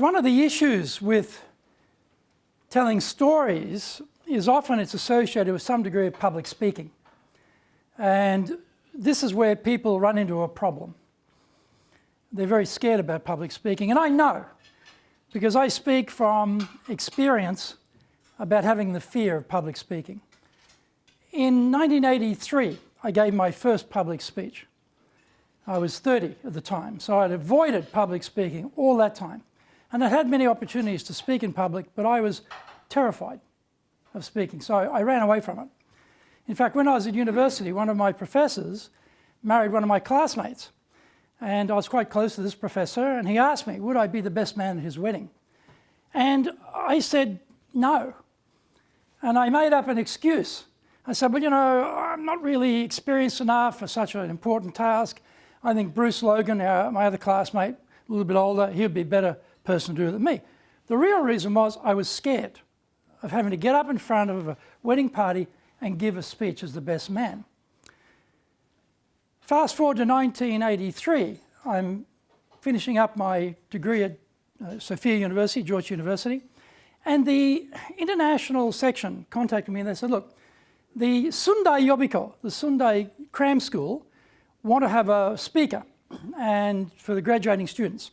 one of the issues with telling stories is often it's associated with some degree of public speaking. And this is where people run into a problem. They're very scared about public speaking. And I know, because I speak from experience about having the fear of public speaking. In 1983, I gave my first public speech. I was 30 at the time, so I'd avoided public speaking all that time. And I'd had many opportunities to speak in public, but I was terrified of speaking, so I ran away from it. In fact, when I was at university, one of my professors married one of my classmates. And I was quite close to this professor, and he asked me, would I be the best man at his wedding? And I said, no. And I made up an excuse. I said, well, you know, I'm not really experienced enough for such an important task. I think Bruce Logan, my other classmate, a little bit older, he'd be a better person to do it than me. The real reason was I was scared of having to get up in front of a wedding party and give a speech as the best man. Fast forward to 1983, I'm finishing up my degree at Sophia University, George University, and the international section contacted me and they said, look, the Sunday Yobiko, the Sunday cram school, want to have a speaker and for the graduating students.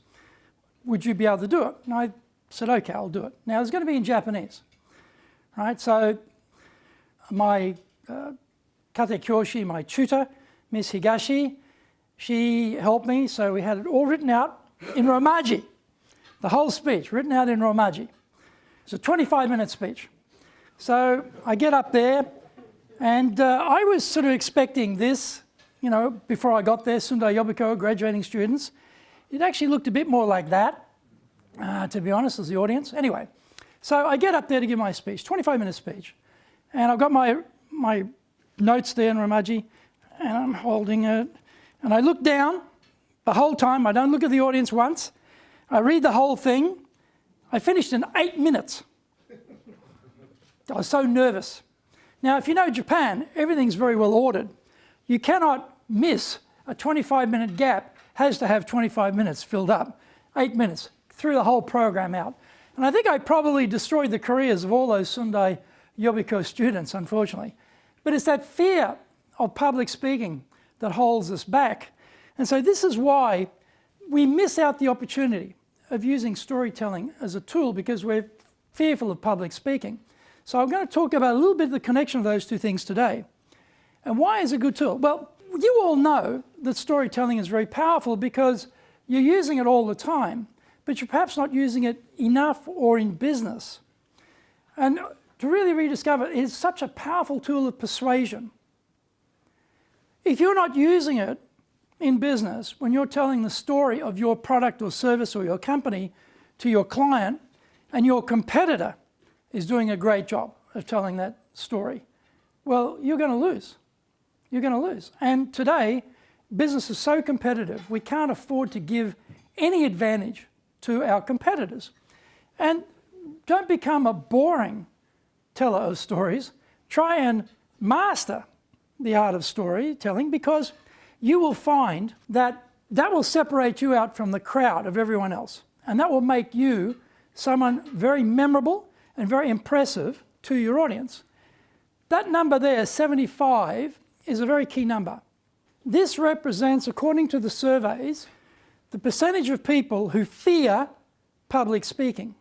Would you be able to do it? And I said, okay, I'll do it. Now, it's going to be in Japanese, right? So my kate kyoshi, my tutor, Miss Higashi, she helped me, so we had it all written out in Romaji, the whole speech written out in Romaji. It's a 25-minute speech. So I get up there, and I was sort of expecting this, you know, before I got there, Sundai Yobiko, graduating students. It actually looked a bit more like that, to be honest, as the audience. Anyway, so I get up there to give my speech, 25-minute speech, and I've got my notes there in Romaji, and I'm holding it, and I look down the whole time. I don't look at the audience once. I read the whole thing. I finished in 8 minutes. I was so nervous. Now, if you know Japan, everything's very well ordered. You cannot miss a 25-minute gap. Has to have 25 minutes filled up. 8 minutes, threw the whole program out. And I think I probably destroyed the careers of all those Sundai Yobiko students, unfortunately. But it's that fear of public speaking that holds us back. And so this is why we miss out the opportunity of using storytelling as a tool, because we're fearful of public speaking. So I'm going to talk about a little bit of the connection of those two things today. And why is it a good tool? Well, you all know that storytelling is very powerful because you're using it all the time, but you're perhaps not using it enough or in business. And to really rediscover it is such a powerful tool of persuasion. If you're not using it in business, when you're telling the story of your product or service or your company to your client, and your competitor is doing a great job of telling that story, well, you're going to lose. You're going to lose. And today, business is so competitive, we can't afford to give any advantage to our competitors. And don't become a boring teller of stories. Try and master the art of storytelling, because you will find that that will separate you out from the crowd of everyone else. And that will make you someone very memorable and very impressive to your audience. That number there, 75, is a very key number. This represents, according to the surveys, the percentage of people who fear public speaking.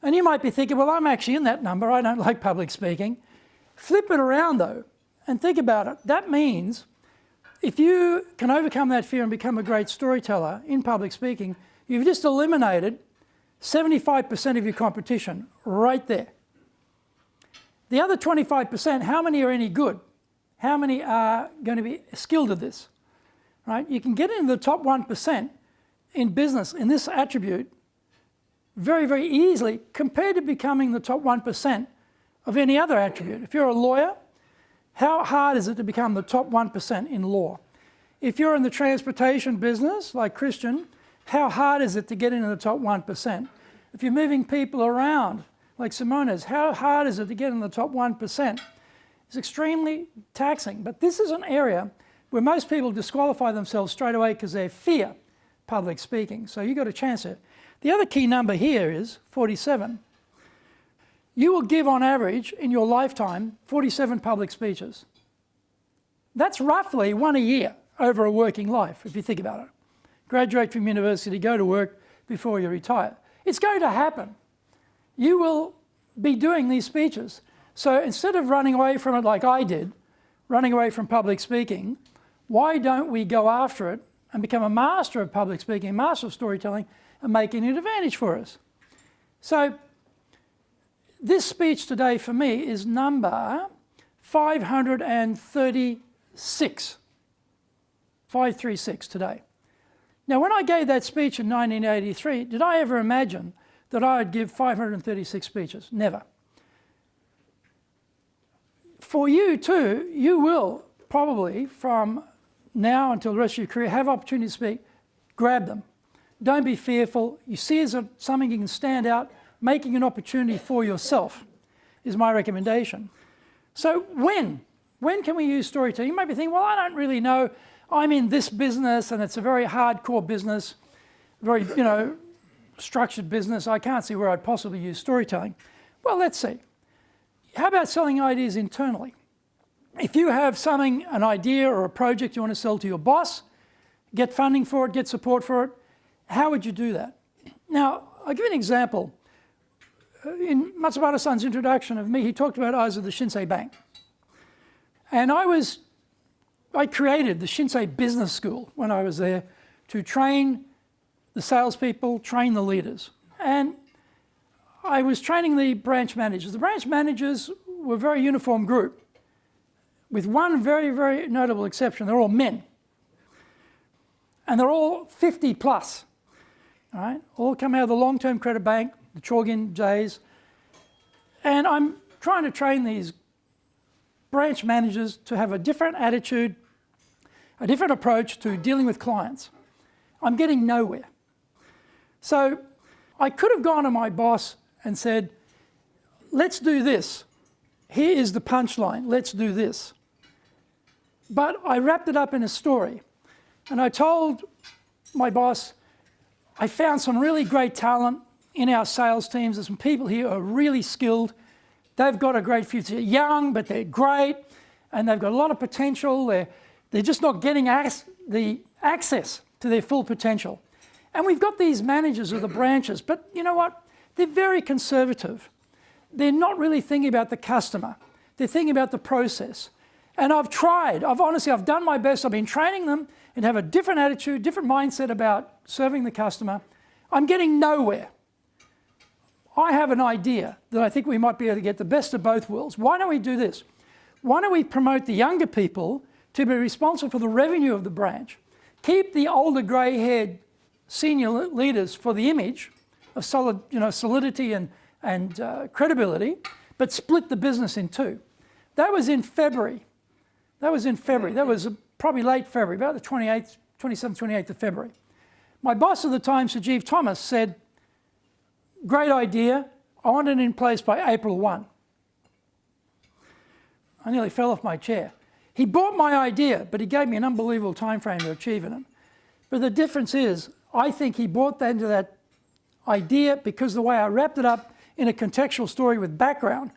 And you might be thinking, well, I'm actually in that number. I don't like public speaking. Flip it around, though, and think about it. That means if you can overcome that fear and become a great storyteller in public speaking, you've just eliminated 75% of your competition right there. The other 25%, how many are any good? How many are going to be skilled at this? Right? You can get into the top 1% in business in this attribute very, very easily compared to becoming the top 1% of any other attribute. If you're a lawyer, how hard is it to become the top 1% in law? If you're in the transportation business, like Christian, how hard is it to get into the top 1%? If you're moving people around, like Simona's, how hard is it to get in the top 1%? It's extremely taxing. But this is an area where most people disqualify themselves straight away because they fear public speaking. So you've got a chance here. The other key number here is 47. You will give on average in your lifetime 47 public speeches. That's roughly one a year over a working life, if you think about it. Graduate from university, go to work before you retire. It's going to happen. You will be doing these speeches. So instead of running away from it like I did, running away from public speaking, why don't we go after it and become a master of public speaking, master of storytelling, and making it an advantage for us? So this speech today for me is number 536. 536 today. Now, when I gave that speech in 1983, did I ever imagine that I would give 536 speeches? Never. For you too, you will probably, from now until the rest of your career, have opportunity to speak. Grab them. Don't be fearful. You see it as something you can stand out. Making an opportunity for yourself is my recommendation. So when can we use storytelling? You might be thinking, well, I don't really know. I'm in this business and it's a very hardcore business, very, structured business. I can't see where I'd possibly use storytelling. Well, let's see. How about selling ideas internally? If you have something, an idea or a project you want to sell to your boss, get funding for it, get support for it, how would you do that? Now, I'll give you an example. In Matsubara-san's introduction of me, he talked about I was at the Shinsei Bank. And I created the Shinsei Business School when I was there to train the salespeople, train the leaders. And I was training the branch managers. The branch managers were a very uniform group, with one very, very notable exception. They're all men. And they're all 50 plus. All right? All come out of the long-term credit bank, the Chogin Jays. And I'm trying to train these branch managers to have a different attitude, a different approach to dealing with clients. I'm getting nowhere. So I could have gone to my boss and said, let's do this. Here is the punchline. Let's do this. But I wrapped it up in a story. And I told my boss, I found some really great talent in our sales teams. There's some people here who are really skilled. They've got a great future. They're young, but they're great. And they've got a lot of potential. They're just not getting the access to their full potential. And we've got these managers of the branches, but you know what? They're very conservative. They're not really thinking about the customer. They're thinking about the process. And I've tried. I've done my best. I've been training them and have a different attitude, different mindset about serving the customer. I'm getting nowhere. I have an idea that I think we might be able to get the best of both worlds. Why don't we do this? Why don't we promote the younger people to be responsible for the revenue of the branch, keep the older grey-haired senior leaders for the image of solidity and credibility, but split the business in two. That was in February. That was probably late February, about the 27th, 28th of February. My boss at the time, Sir Jeeves Thomas, said, great idea. I want it in place by April 1. I nearly fell off my chair. He bought my idea, but he gave me an unbelievable time frame to achieve it. But the difference is, I think he bought into that idea because the way I wrapped it up in a contextual story with background.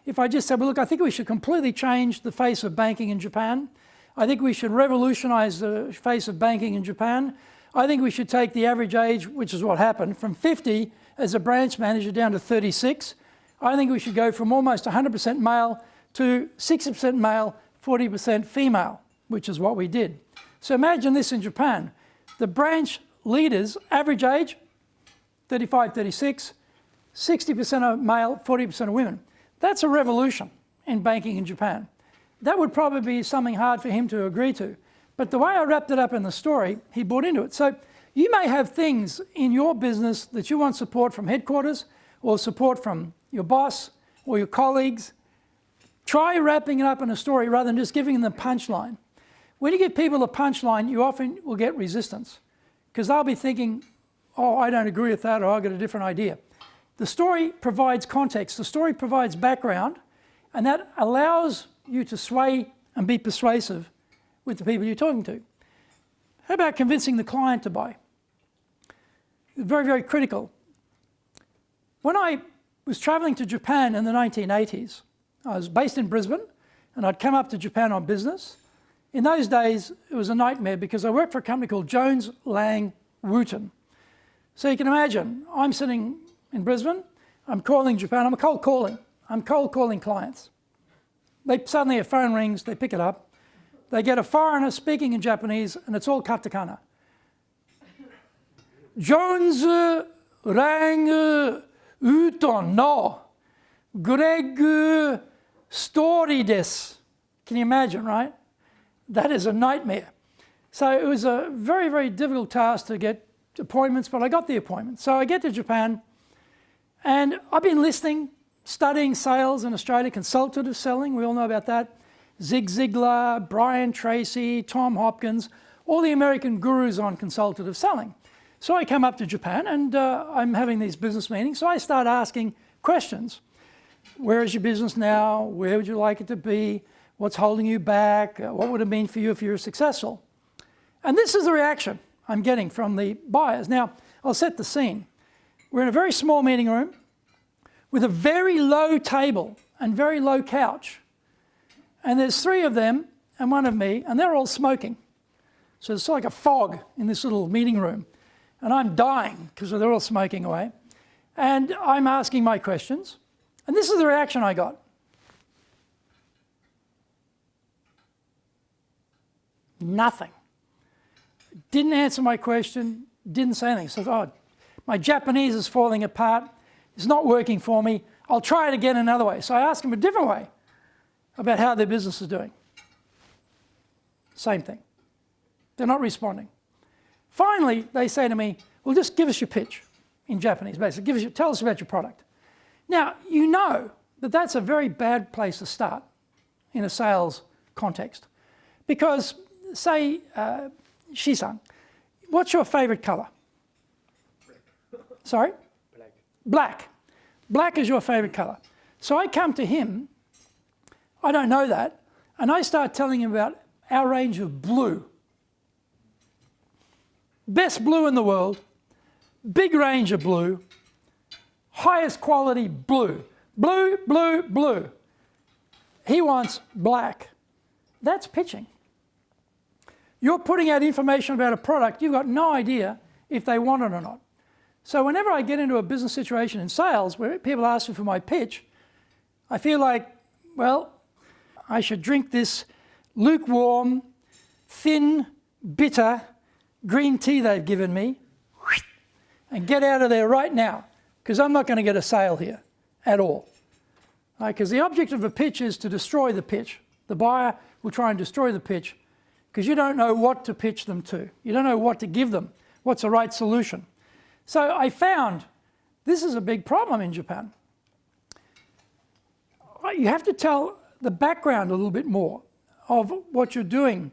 If I just said, well, look, I think we should completely change the face of banking in Japan. I think we should revolutionize the face of banking in Japan. I think we should take the average age, which is what happened, from 50 as a branch manager down to 36. I think we should go from almost 100% male to 60% male, 40% female, which is what we did. So imagine this in Japan. The branch leaders, average age, 35, 36, 60% are male, 40% are women. That's a revolution in banking in Japan. That would probably be something hard for him to agree to. But the way I wrapped it up in the story, he bought into it. So you may have things in your business that you want support from headquarters or support from your boss or your colleagues. Try wrapping it up in a story rather than just giving them the punchline. When you give people a punchline, you often will get resistance because they'll be thinking, oh, I don't agree with that, or I've got a different idea. The story provides context. The story provides background, and that allows you to sway and be persuasive with the people you're talking to. How about convincing the client to buy? very, very critical. When I was travelling to Japan in the 1980s, I was based in Brisbane, and I'd come up to Japan on business. In those days, it was a nightmare because I worked for a company called Jones Lang Wooten. So you can imagine, I'm sitting in Brisbane, I'm calling Japan, I'm cold calling clients. Suddenly a phone rings, they pick it up, they get a foreigner speaking in Japanese, and it's all katakana. Jones Lang Wooten no Greg story desu. Can you imagine, right? That is a nightmare. So it was a very, very difficult task to get appointments, but I got the appointment. So I get to Japan, and I've been listening, studying sales in Australia, consultative selling, we all know about that. Zig Ziglar, Brian Tracy, Tom Hopkins, all the American gurus on consultative selling. So I come up to Japan, and I'm having these business meetings, so I start asking questions. Where is your business now? Where would you like it to be? What's holding you back? What would it mean for you if you were successful? And this is the reaction I'm getting from the buyers. Now, I'll set the scene. We're in a very small meeting room with a very low table and very low couch. And there's 3 of them and 1 of me, and they're all smoking. So it's like a fog in this little meeting room. And I'm dying because they're all smoking away. And I'm asking my questions. And this is the reaction I got. Nothing. Didn't answer my question, didn't say anything. So, oh, my Japanese is falling apart, it's not working for me, I'll try it again another way. So I asked them a different way about how their business is doing. Same thing. They're not responding. Finally, they say to me, well, just give us your pitch in Japanese, basically. Tell us about your product. Now, you know that that's a very bad place to start in a sales context. Because, say, Shi-san, what's your favourite colour? Sorry? Black. Black. Black is your favourite colour. So I come to him, I don't know that, and I start telling him about our range of blue. Best blue in the world, big range of blue, highest quality blue. Blue, blue, blue. He wants black. That's pitching. You're putting out information about a product, you've got no idea if they want it or not. So whenever I get into a business situation in sales where people ask me for my pitch, I feel like, well, I should drink this lukewarm, thin, bitter green tea they've given me and get out of there right now, because I'm not going to get a sale here at all. Because the object of a pitch is to destroy the pitch. The buyer will try and destroy the pitch because you don't know what to pitch them to. You don't know what to give them, what's the right solution. So I found this is a big problem in Japan. You have to tell the background a little bit more of what you're doing.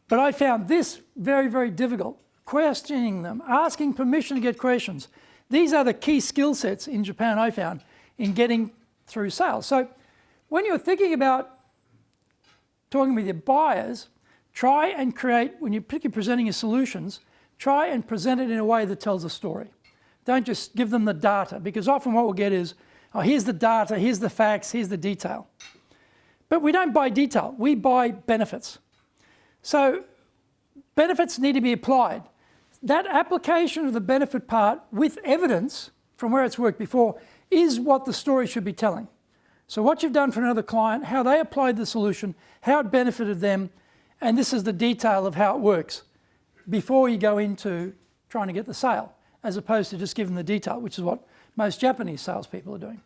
But I found this very, very difficult. Questioning them, asking permission to get questions. These are the key skill sets in Japan I found in getting through sales. So when you're thinking about talking with your buyers, try and create, when you're particularly presenting your solutions, try and present it in a way that tells a story. Don't just give them the data, because often what we'll get is, oh, here's the data, here's the facts, here's the detail. But we don't buy detail, we buy benefits. So benefits need to be applied. That application of the benefit part with evidence from where it's worked before is what the story should be telling. So what you've done for another client, how they applied the solution, how it benefited them, and this is the detail of how it works before you go into trying to get the sale, as opposed to just giving the detail, which is what most Japanese salespeople are doing.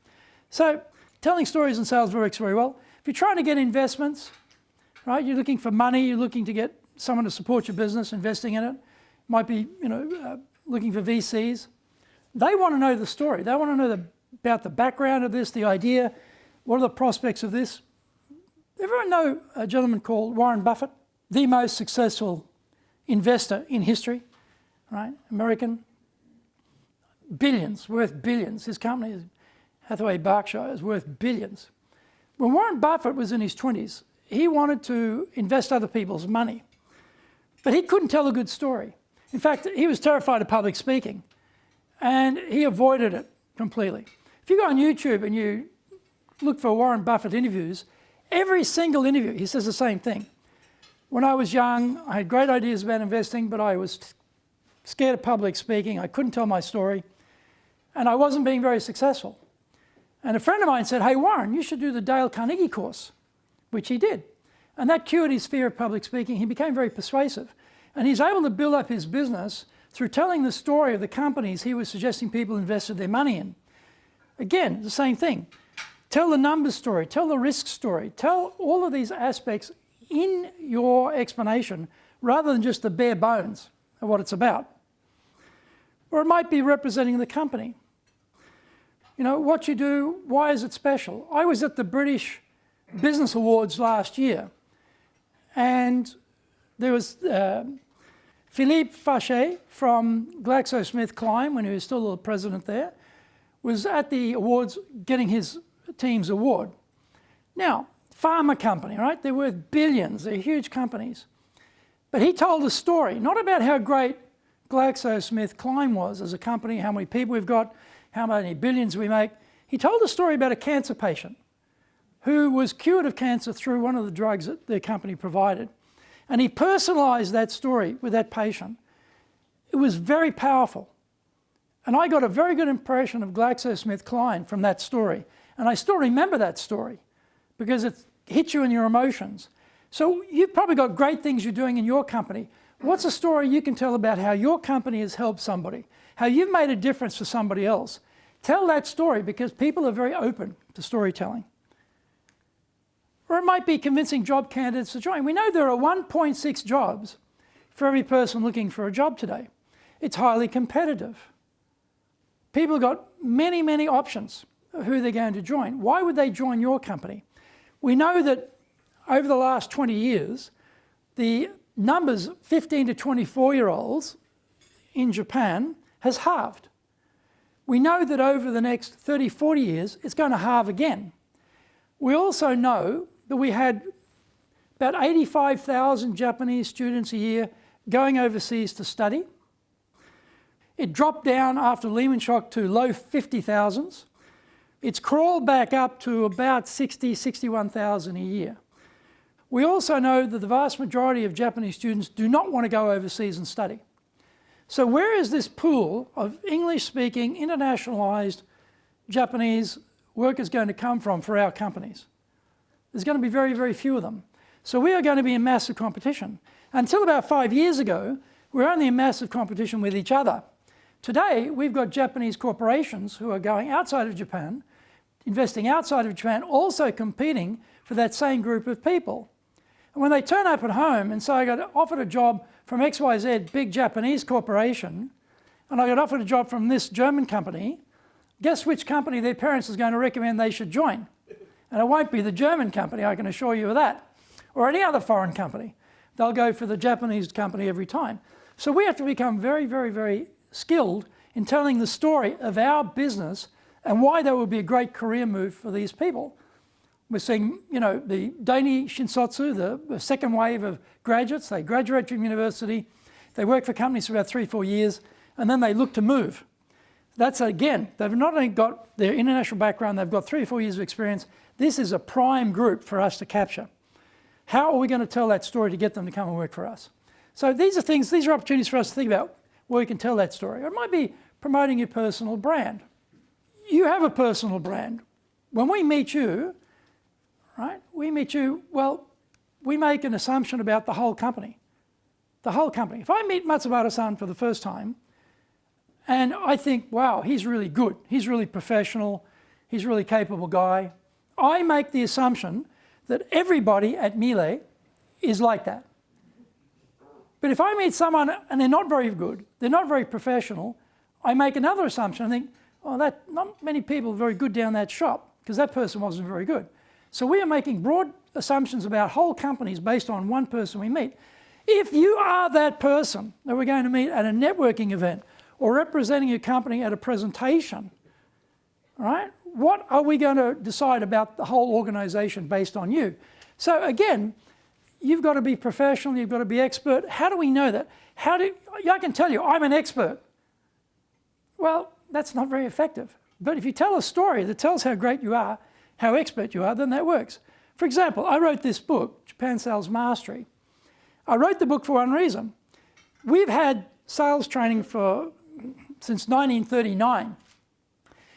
So telling stories in sales works very well. If you're trying to get investments, right, you're looking for money, you're looking to get someone to support your business, investing in it, might be, looking for VCs. They want to know the story. They want to know about the background of this, the idea, what are the prospects of this. Everyone know a gentleman called Warren Buffett, the most successful investor in history, right? American, billions, worth billions. His company, Hathaway Berkshire, is worth billions. When Warren Buffett was in his 20s, he wanted to invest other people's money, but he couldn't tell a good story. In fact, he was terrified of public speaking, and he avoided it completely. If you go on YouTube and you look for Warren Buffett interviews, every single interview, he says the same thing. When I was young, I had great ideas about investing, but I was scared of public speaking. I couldn't tell my story, and I wasn't being very successful. And a friend of mine said, hey, Warren, you should do the Dale Carnegie course, which he did. And that cured his fear of public speaking. He became very persuasive. And he's able to build up his business through telling the story of the companies he was suggesting people invested their money in. Again, the same thing. Tell the numbers story, tell the risk story, tell all of these aspects in your explanation rather than just the bare bones of what it's about. Or it might be representing the company. You know, what you do, why is it special? I was at the British Business Awards last year, and there was Philippe Fachet from GlaxoSmithKline, when he was still the president there, was at the awards getting his team's award. Now, pharma company, right? They're worth billions, they're huge companies. But he told a story, not about how great GlaxoSmithKline was as a company, how many people we've got, how many billions we make. He told a story about a cancer patient who was cured of cancer through one of the drugs that the company provided. And he personalised that story with that patient. It was very powerful. And I got a very good impression of GlaxoSmithKline from that story. And I still remember that story because it hits you in your emotions. So you've probably got great things you're doing in your company. What's a story you can tell about how your company has helped somebody, how you've made a difference for somebody else? Tell that story because people are very open to storytelling. Or it might be convincing job candidates to join. We know there are 1.6 jobs for every person looking for a job today. It's highly competitive. People have got many, many options of who they're going to join. Why would they join your company? We know that over the last 20 years, the numbers 15 to 24-year-olds in Japan has halved. We know that over the next 30, 40 years, it's going to halve again. We also know that we had about 85,000 Japanese students a year going overseas to study. It dropped down after Lehman shock to low 50,000s. It's crawled back up to about 60, 61,000 a year. We also know that the vast majority of Japanese students do not want to go overseas and study. So where is this pool of English-speaking, internationalised Japanese workers going to come from for our companies? There's going to be very, very few of them. So we are going to be in massive competition. Until about 5 years ago, we were only in massive competition with each other. Today, we've got Japanese corporations who are going outside of Japan, investing outside of Japan, also competing for that same group of people. And when they turn up at home and say, I got offered a job from XYZ, big Japanese corporation, and I got offered a job from this German company, guess which company their parents is going to recommend they should join? And it won't be the German company, I can assure you of that, or any other foreign company. They'll go for the Japanese company every time. So we have to become very, very, very skilled in telling the story of our business and why that would be a great career move for these people. We're seeing, you know, the Daini Shinsotsu, the second wave of graduates. They graduate from university, they work for companies for about 3 or 4 years, and then they look to move. That's, again, they've not only got their international background, they've got 3 or 4 years of experience. This is a prime group for us to capture. How are we going to tell that story to get them to come and work for us? So these are opportunities for us to think about where we can tell that story. Or it might be promoting your personal brand. You have a personal brand. When we meet you, right, we make an assumption about the whole company. The whole company. If I meet Matsubara-san for the first time, and I think, wow, he's really good, he's really professional, he's a really capable guy, I make the assumption that everybody at Miele is like that. But if I meet someone and they're not very good, they're not very professional, I make another assumption. I think, oh, not many people are very good down that shop because that person wasn't very good. So we are making broad assumptions about whole companies based on one person we meet. If you are that person that we're going to meet at a networking event or representing your company at a presentation, right? What are we going to decide about the whole organisation based on you? So again, you've got to be professional, you've got to be expert. How do we know that? I can tell you, I'm an expert. Well, that's not very effective. But if you tell a story that tells how great you are, how expert you are, then that works. For example, I wrote this book, Japan Sales Mastery. I wrote the book for one reason. We've had sales training since 1939.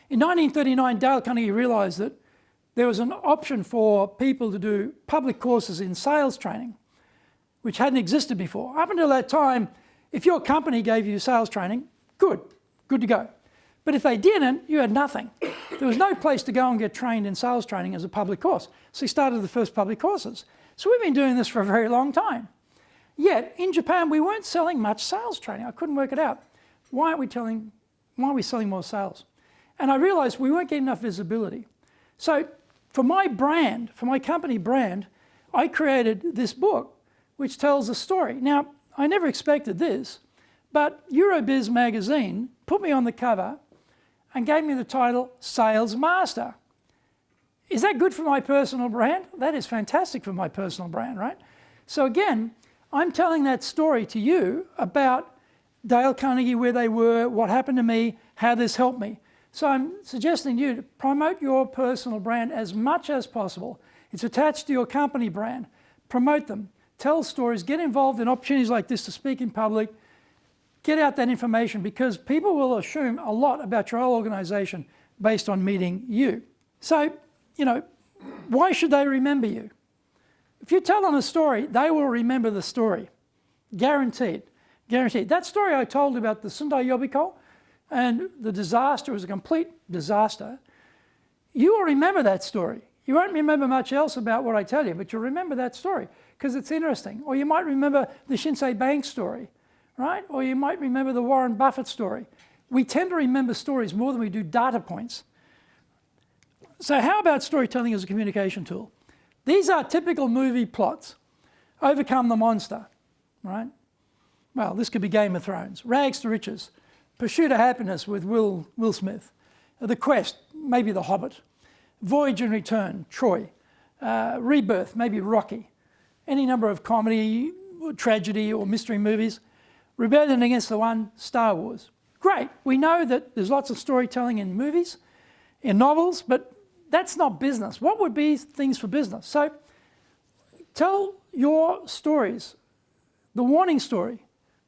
In 1939, Dale Carnegie realised that there was an option for people to do public courses in sales training, which hadn't existed before. Up until that time, if your company gave you sales training, good to go. But if they didn't, you had nothing. There was no place to go and get trained in sales training as a public course. So he started the first public courses. So we've been doing this for a very long time. Yet, in Japan, we weren't selling much sales training. I couldn't work it out. Why are we selling more sales? And I realised we weren't getting enough visibility. So for my brand, for my company brand, I created this book, which tells a story. Now, I never expected this, but Eurobiz magazine put me on the cover and gave me the title Sales Master. Is that good for my personal brand? That is fantastic for my personal brand, right? So again, I'm telling that story to you about Dale Carnegie, where they were, what happened to me, how this helped me. So I'm suggesting to you to promote your personal brand as much as possible. It's attached to your company brand. Promote them. Tell stories. Get involved in opportunities like this to speak in public. Get out that information, because people will assume a lot about your whole organisation based on meeting you. So, why should they remember you? If you tell them a story, they will remember the story. Guaranteed. Guaranteed. That story I told about the Sundai Yobiko and the disaster was a complete disaster. You will remember that story. You won't remember much else about what I tell you, but you'll remember that story because it's interesting. Or you might remember the Shinsei Bank story, right? Or you might remember the Warren Buffett story. We tend to remember stories more than we do data points. So how about storytelling as a communication tool? These are typical movie plots. Overcome the monster, right? Well, this could be Game of Thrones. Rags to riches. Pursuit of happiness with Will Smith. The Quest, maybe The Hobbit. Voyage and Return, Troy. Rebirth, maybe Rocky. Any number of comedy, or tragedy or mystery movies. Rebellion Against the One, Star Wars. Great, we know that there's lots of storytelling in movies, in novels, but that's not business. What would be things for business? So tell your stories, the warning story,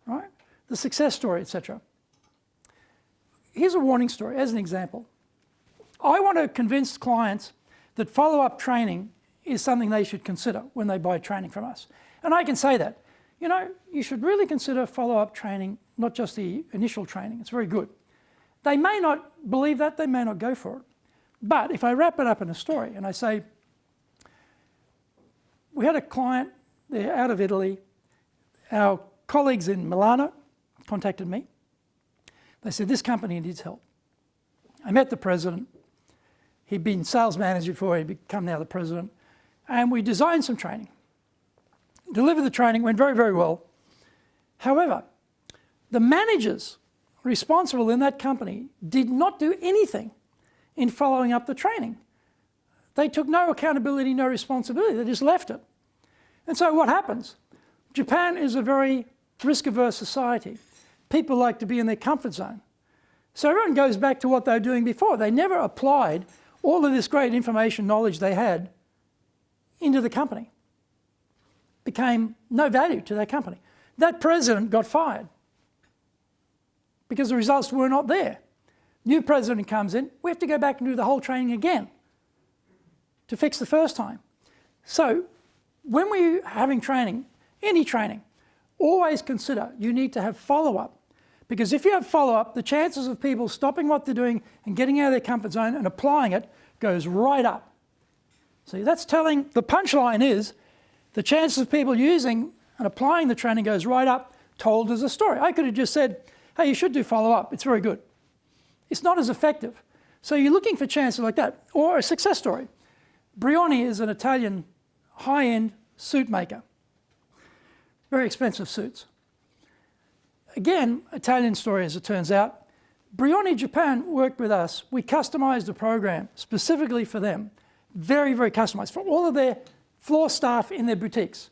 right? The success story, etc. Here's a warning story as an example. I want to convince clients that follow-up training is something they should consider when they buy training from us. And I can say that. You should really consider follow-up training, not just the initial training. It's very good. They may not believe that, they may not go for it. But if I wrap it up in a story and I say, we had a client, they're out of Italy, our colleagues in Milano contacted me. They said, this company needs help. I met the president. He'd been sales manager before, he'd become now the president. And we designed some training. Delivered the training, went very, very well. However, the managers responsible in that company did not do anything in following up the training. They took no accountability, no responsibility. They just left it. And so what happens? Japan is a very risk-averse society. People like to be in their comfort zone. So everyone goes back to what they were doing before. They never applied all of this great information, knowledge they had into the company. Became no value to that company. That president got fired because the results were not there. New president comes in, we have to go back and do the whole training again to fix the first time. So when we're having training, any training, always consider you need to have follow-up. Because if you have follow-up, the chances of people stopping what they're doing and getting out of their comfort zone and applying it goes right up. See, that's telling, the punchline is, the chances of people using and applying the training goes right up, told as a story. I could have just said, hey, you should do follow-up, it's very good. It's not as effective. So you're looking for chances like that. Or a success story. Brioni is an Italian high-end suit maker. Very expensive suits. Again, Italian story as it turns out. Brioni Japan worked with us. We customized a program specifically for them. Very, very customized for all of their floor staff in their boutiques.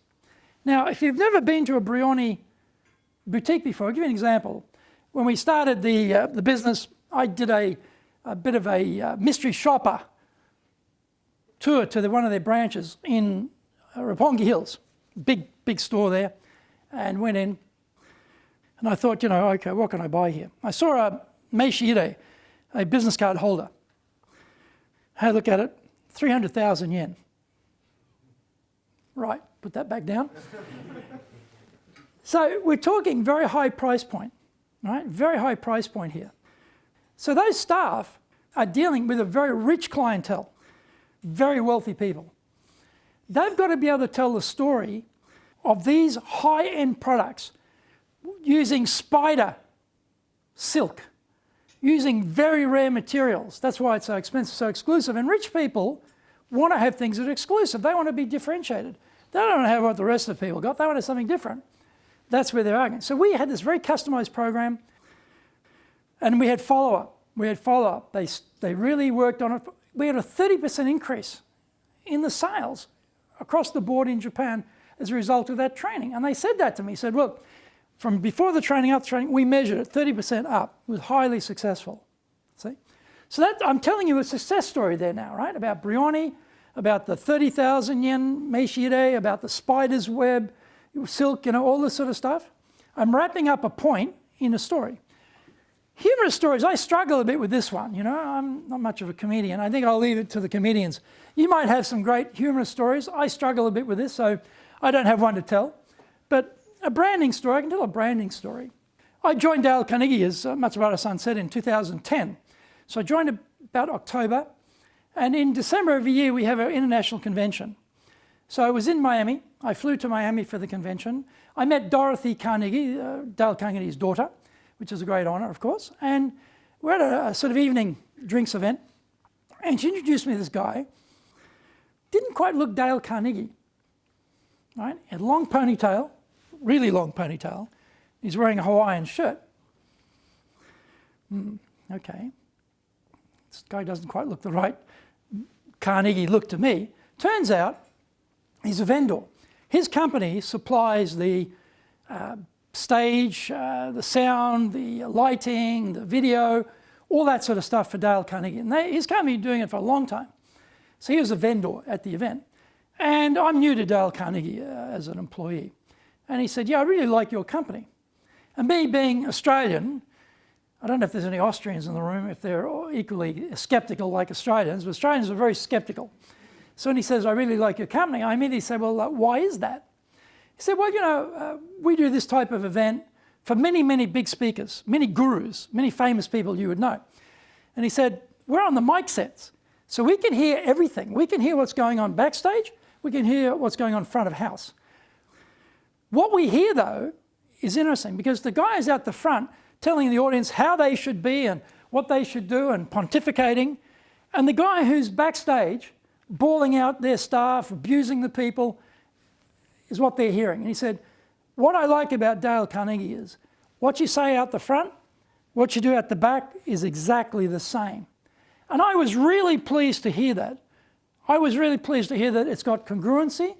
Now, if you've never been to a Brioni boutique before, I'll give you an example. When we started the business, I did a bit of a mystery shopper tour to one of their branches in Roppongi Hills. Big store there, and went in. And I thought, okay, what can I buy here? I saw a Meishire, a business card holder. Had a look at it, 300,000 yen. Right, put that back down. So we're talking very high price point, right? Very high price point here. So those staff are dealing with a very rich clientele, very wealthy people. They've got to be able to tell the story of these high-end products using spider silk, using very rare materials. That's why it's so expensive, so exclusive. And rich people want to have things that are exclusive. They want to be differentiated. They don't want to have what the rest of the people got. They want to have something different. That's where they're arguing. So we had this very customized program, and we had follow-up. They really worked on it. We had a 30% increase in the sales across the board in Japan as a result of that training. And they said that to me. Said, look, from before the training, up the training, we measured it 30% up. It was highly successful. See? So that, I'm telling you a success story there now, right? About Brioni, about the 30,000 yen Meishire, about the spider's web, silk, all this sort of stuff. I'm wrapping up a point in a story. Humorous stories, I struggle a bit with this one. I'm not much of a comedian. I think I'll leave it to the comedians. You might have some great humorous stories. I struggle a bit with this, so I don't have one to tell. But a branding story, I can tell a branding story. I joined Dale Carnegie, as Matsumoto-san said, in 2010. So I joined about October, and in December every year we have an international convention. So I was in Miami. I flew to Miami for the convention. I met Dorothy Carnegie, Dale Carnegie's daughter, which is a great honour, of course. And we're at a sort of evening drinks event, and she introduced me to this guy. Didn't quite look Dale Carnegie, right? Had a long ponytail, really long ponytail. He's wearing a Hawaiian shirt. Okay. This guy doesn't quite look the right Carnegie look to me. Turns out he's a vendor. His company supplies the stage, the sound, the lighting, the video, all that sort of stuff for Dale Carnegie. And his company has been doing it for a long time. So he was a vendor at the event. And I'm new to Dale Carnegie as an employee. And he said, yeah, I really like your company. And me being Australian, I don't know if there's any Austrians in the room, if they're equally skeptical like Australians, but Australians are very skeptical. So when he says, I really like your company, I immediately say, well, why is that? He said, well, we do this type of event for many, many big speakers, many gurus, many famous people you would know. And he said, we're on the mic sets, so we can hear everything. We can hear what's going on backstage. We can hear what's going on front of house. What we hear, though, is interesting because the guy is out the front telling the audience how they should be and what they should do and pontificating. And the guy who's backstage bawling out their staff, abusing the people, is what they're hearing. And he said, what I like about Dale Carnegie is what you say out the front, what you do at the back is exactly the same. And I was really pleased to hear that. I was really pleased to hear that it's got congruency,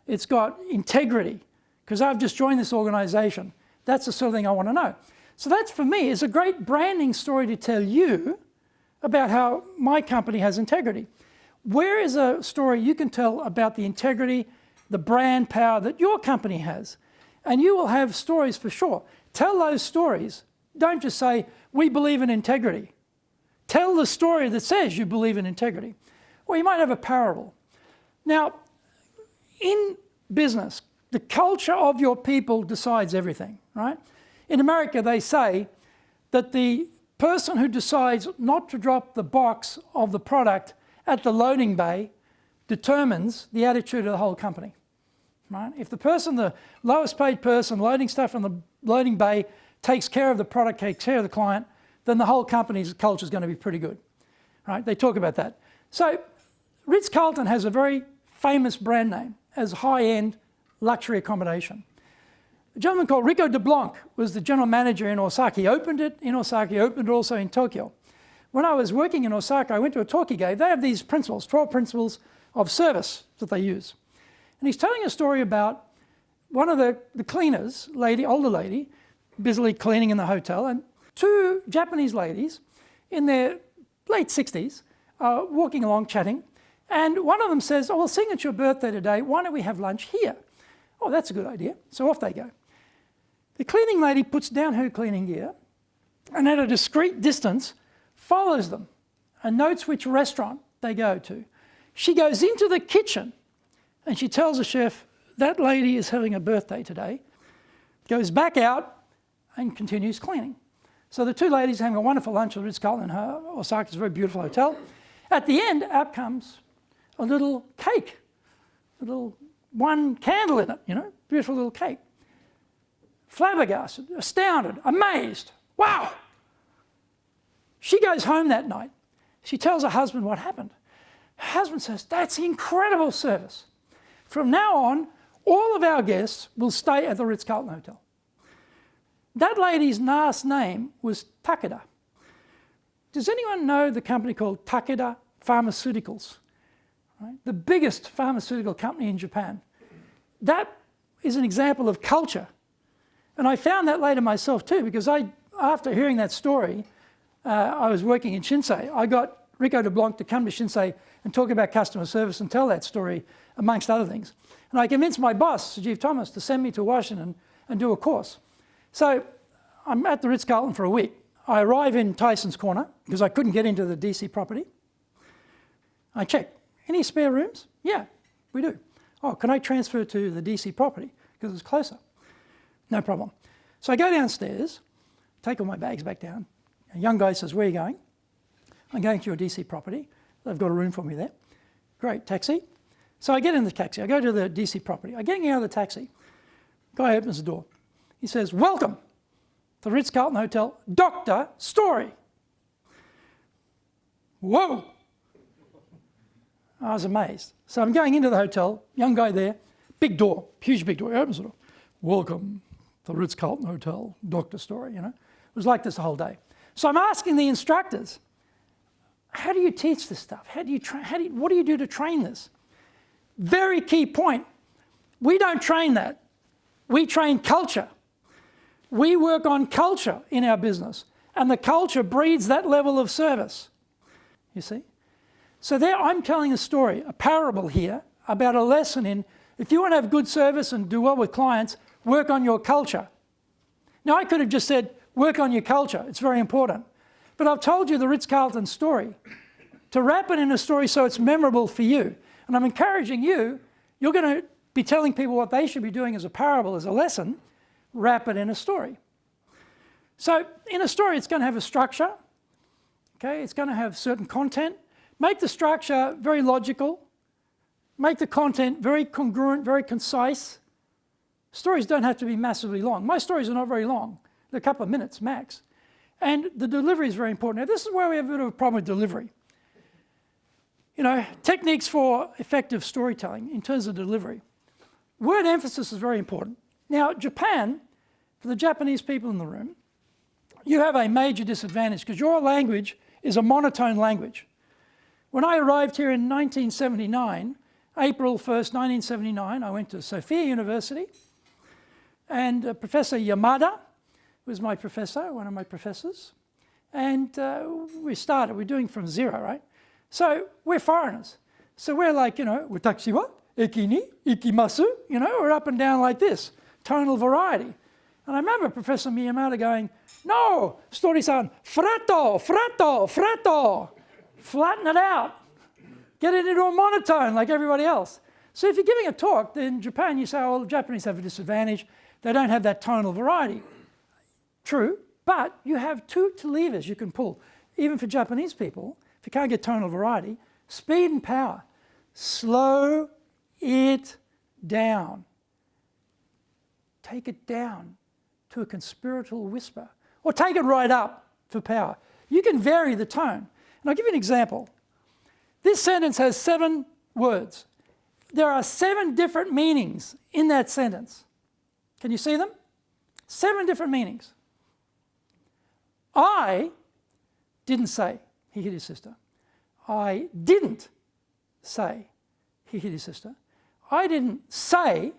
it's got integrity, because I've just joined this organisation. That's the sort of thing I want to know. So that's, for me, is a great branding story to tell you about how my company has integrity. Where is a story you can tell about the integrity, the brand power that your company has? And you will have stories for sure. Tell those stories. Don't just say, we believe in integrity. Tell the story that says you believe in integrity. Or you might have a parable. Now, in business, the culture of your people decides everything, right? In America, they say that the person who decides not to drop the box of the product at the loading bay determines the attitude of the whole company, right? If the person, the lowest paid person loading stuff in the loading bay takes care of the product, takes care of the client, then the whole company's culture is going to be pretty good, right? They talk about that. So Ritz-Carlton has a very famous brand name as high-end luxury accommodation. A gentleman called Rico de Blanc was the general manager in Osaka. He opened it in Osaka, he opened it also in Tokyo. When I was working in Osaka, I went to a talk he gave. They have these principles, 12 principles of service that they use. And he's telling a story about one of the cleaners, older lady, busily cleaning in the hotel, and two Japanese ladies in their late 60s walking along chatting, and one of them says, oh, well, seeing it's your birthday today, why don't we have lunch here? Oh, that's a good idea. So off they go. The cleaning lady puts down her cleaning gear and at a discreet distance follows them and notes which restaurant they go to. She goes into the kitchen and she tells the chef, that lady is having a birthday today, goes back out and continues cleaning. So the two ladies are having a wonderful lunch at the Ritz-Carlton in Osaka. It's a very beautiful hotel. At the end, out comes a little cake, a little one candle in it, you know, beautiful little cake. Flabbergasted, astounded, amazed. Wow! She goes home that night. She tells her husband what happened. Her husband says, that's incredible service. From now on, all of our guests will stay at the Ritz-Carlton Hotel. That lady's last name was Takeda. Does anyone know the company called Takeda Pharmaceuticals? Right? The biggest pharmaceutical company in Japan. That is an example of culture. And I found that later myself too, because after hearing that story, I was working in Shinsei. I got Rico de Blanc to come to Shinsei and talk about customer service and tell that story, amongst other things. And I convinced my boss, Sajeev Thomas, to send me to Washington and do a course. So I'm at the Ritz-Carlton for a week. I arrive in Tyson's Corner because I couldn't get into the DC property. I check, any spare rooms? Yeah, we do. Oh, can I transfer to the DC property because it's closer? No problem. So I go downstairs, take all my bags back down. A young guy says, where are you going? I'm going to your DC property. They've got a room for me there. Great, taxi. So I get in the taxi. I go to the DC property. I'm getting out of the taxi. Guy opens the door. He says, welcome to the Ritz-Carlton Hotel, Dr. Story. Whoa! I was amazed. So I'm going into the hotel, young guy there, big door, huge big door. He opens the door. Welcome to the Ritz-Carlton Hotel, Dr. Story, you know. It was like this the whole day. So I'm asking the instructors, how do you teach this stuff? What do you do to train this? Very key point. We don't train that. We train culture. We work on culture in our business, and the culture breeds that level of service. You see? So there I'm telling a story, a parable here, about a lesson in, if you want to have good service and do well with clients, work on your culture. Now I could have just said, work on your culture, it's very important. But I've told you the Ritz-Carlton story, to wrap it in a story so it's memorable for you. And I'm encouraging you, you're going to be telling people what they should be doing as a parable, as a lesson, wrap it in a story. So in a story, it's going to have a structure, okay? It's going to have certain content. Make the structure very logical. Make the content very congruent, very concise. Stories don't have to be massively long. My stories are not very long. They're a couple of minutes max. And the delivery is very important. Now, this is where we have a bit of a problem with delivery. You know, techniques for effective storytelling in terms of delivery. Word emphasis is very important. Now, Japan, for the Japanese people in the room, you have a major disadvantage because your language is a monotone language. When I arrived here in 1979, April 1st, 1979, I went to Sophia University, and Professor Yamada was my professor, one of my professors, and we're doing from zero, right? So we're foreigners. So we're like, you know, watashi wa eki ni ikimasu, you know, we're up and down like this, tonal variety. And I remember Professor Miyamada going, no, story-san, fratto, fratto, fratto. Flatten it out. Get it into a monotone like everybody else. So if you're giving a talk, then in Japan you say, oh, well, the Japanese have a disadvantage. They don't have that tonal variety. True, but you have two levers you can pull. Even for Japanese people, if you can't get tonal variety, speed and power. Slow it down. Take it down to a conspiratorial whisper. Or take it right up for power. You can vary the tone. And I'll give you an example. This sentence has 7 words. There are 7 different meanings in that sentence. Can you see them? 7 different meanings. I didn't say he hit his sister. I didn't say he hit his sister. I didn't say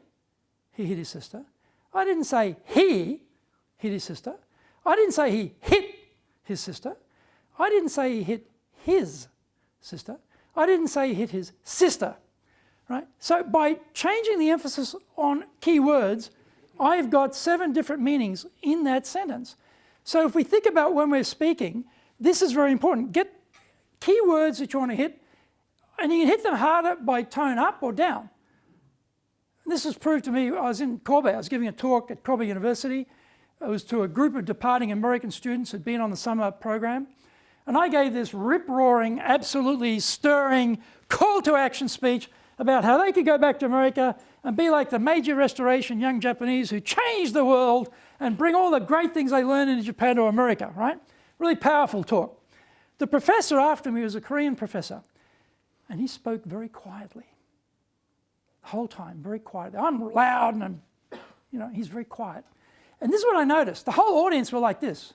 he hit his sister. I didn't say he hit his sister. I didn't say he hit his sister. I didn't say he hit his sister. I didn't say he hit his sister. Right? So by changing the emphasis on key words, I've got 7 different meanings in that sentence. So if we think about when we're speaking, this is very important. Get key words that you want to hit, and you can hit them harder by tone up or down. This was proved to me. I was in Kobe. I was giving a talk at Kobe University. It was to a group of departing American students who'd been on the summer program. And I gave this rip-roaring, absolutely stirring call to action speech about how they could go back to America and be like the Meiji Restoration young Japanese who changed the world and bring all the great things they learned in Japan to America, right? Really powerful talk. The professor after me was a Korean professor, and he spoke very quietly. The whole time, very quietly. I'm loud and he's very quiet. And this is what I noticed. The whole audience were like this.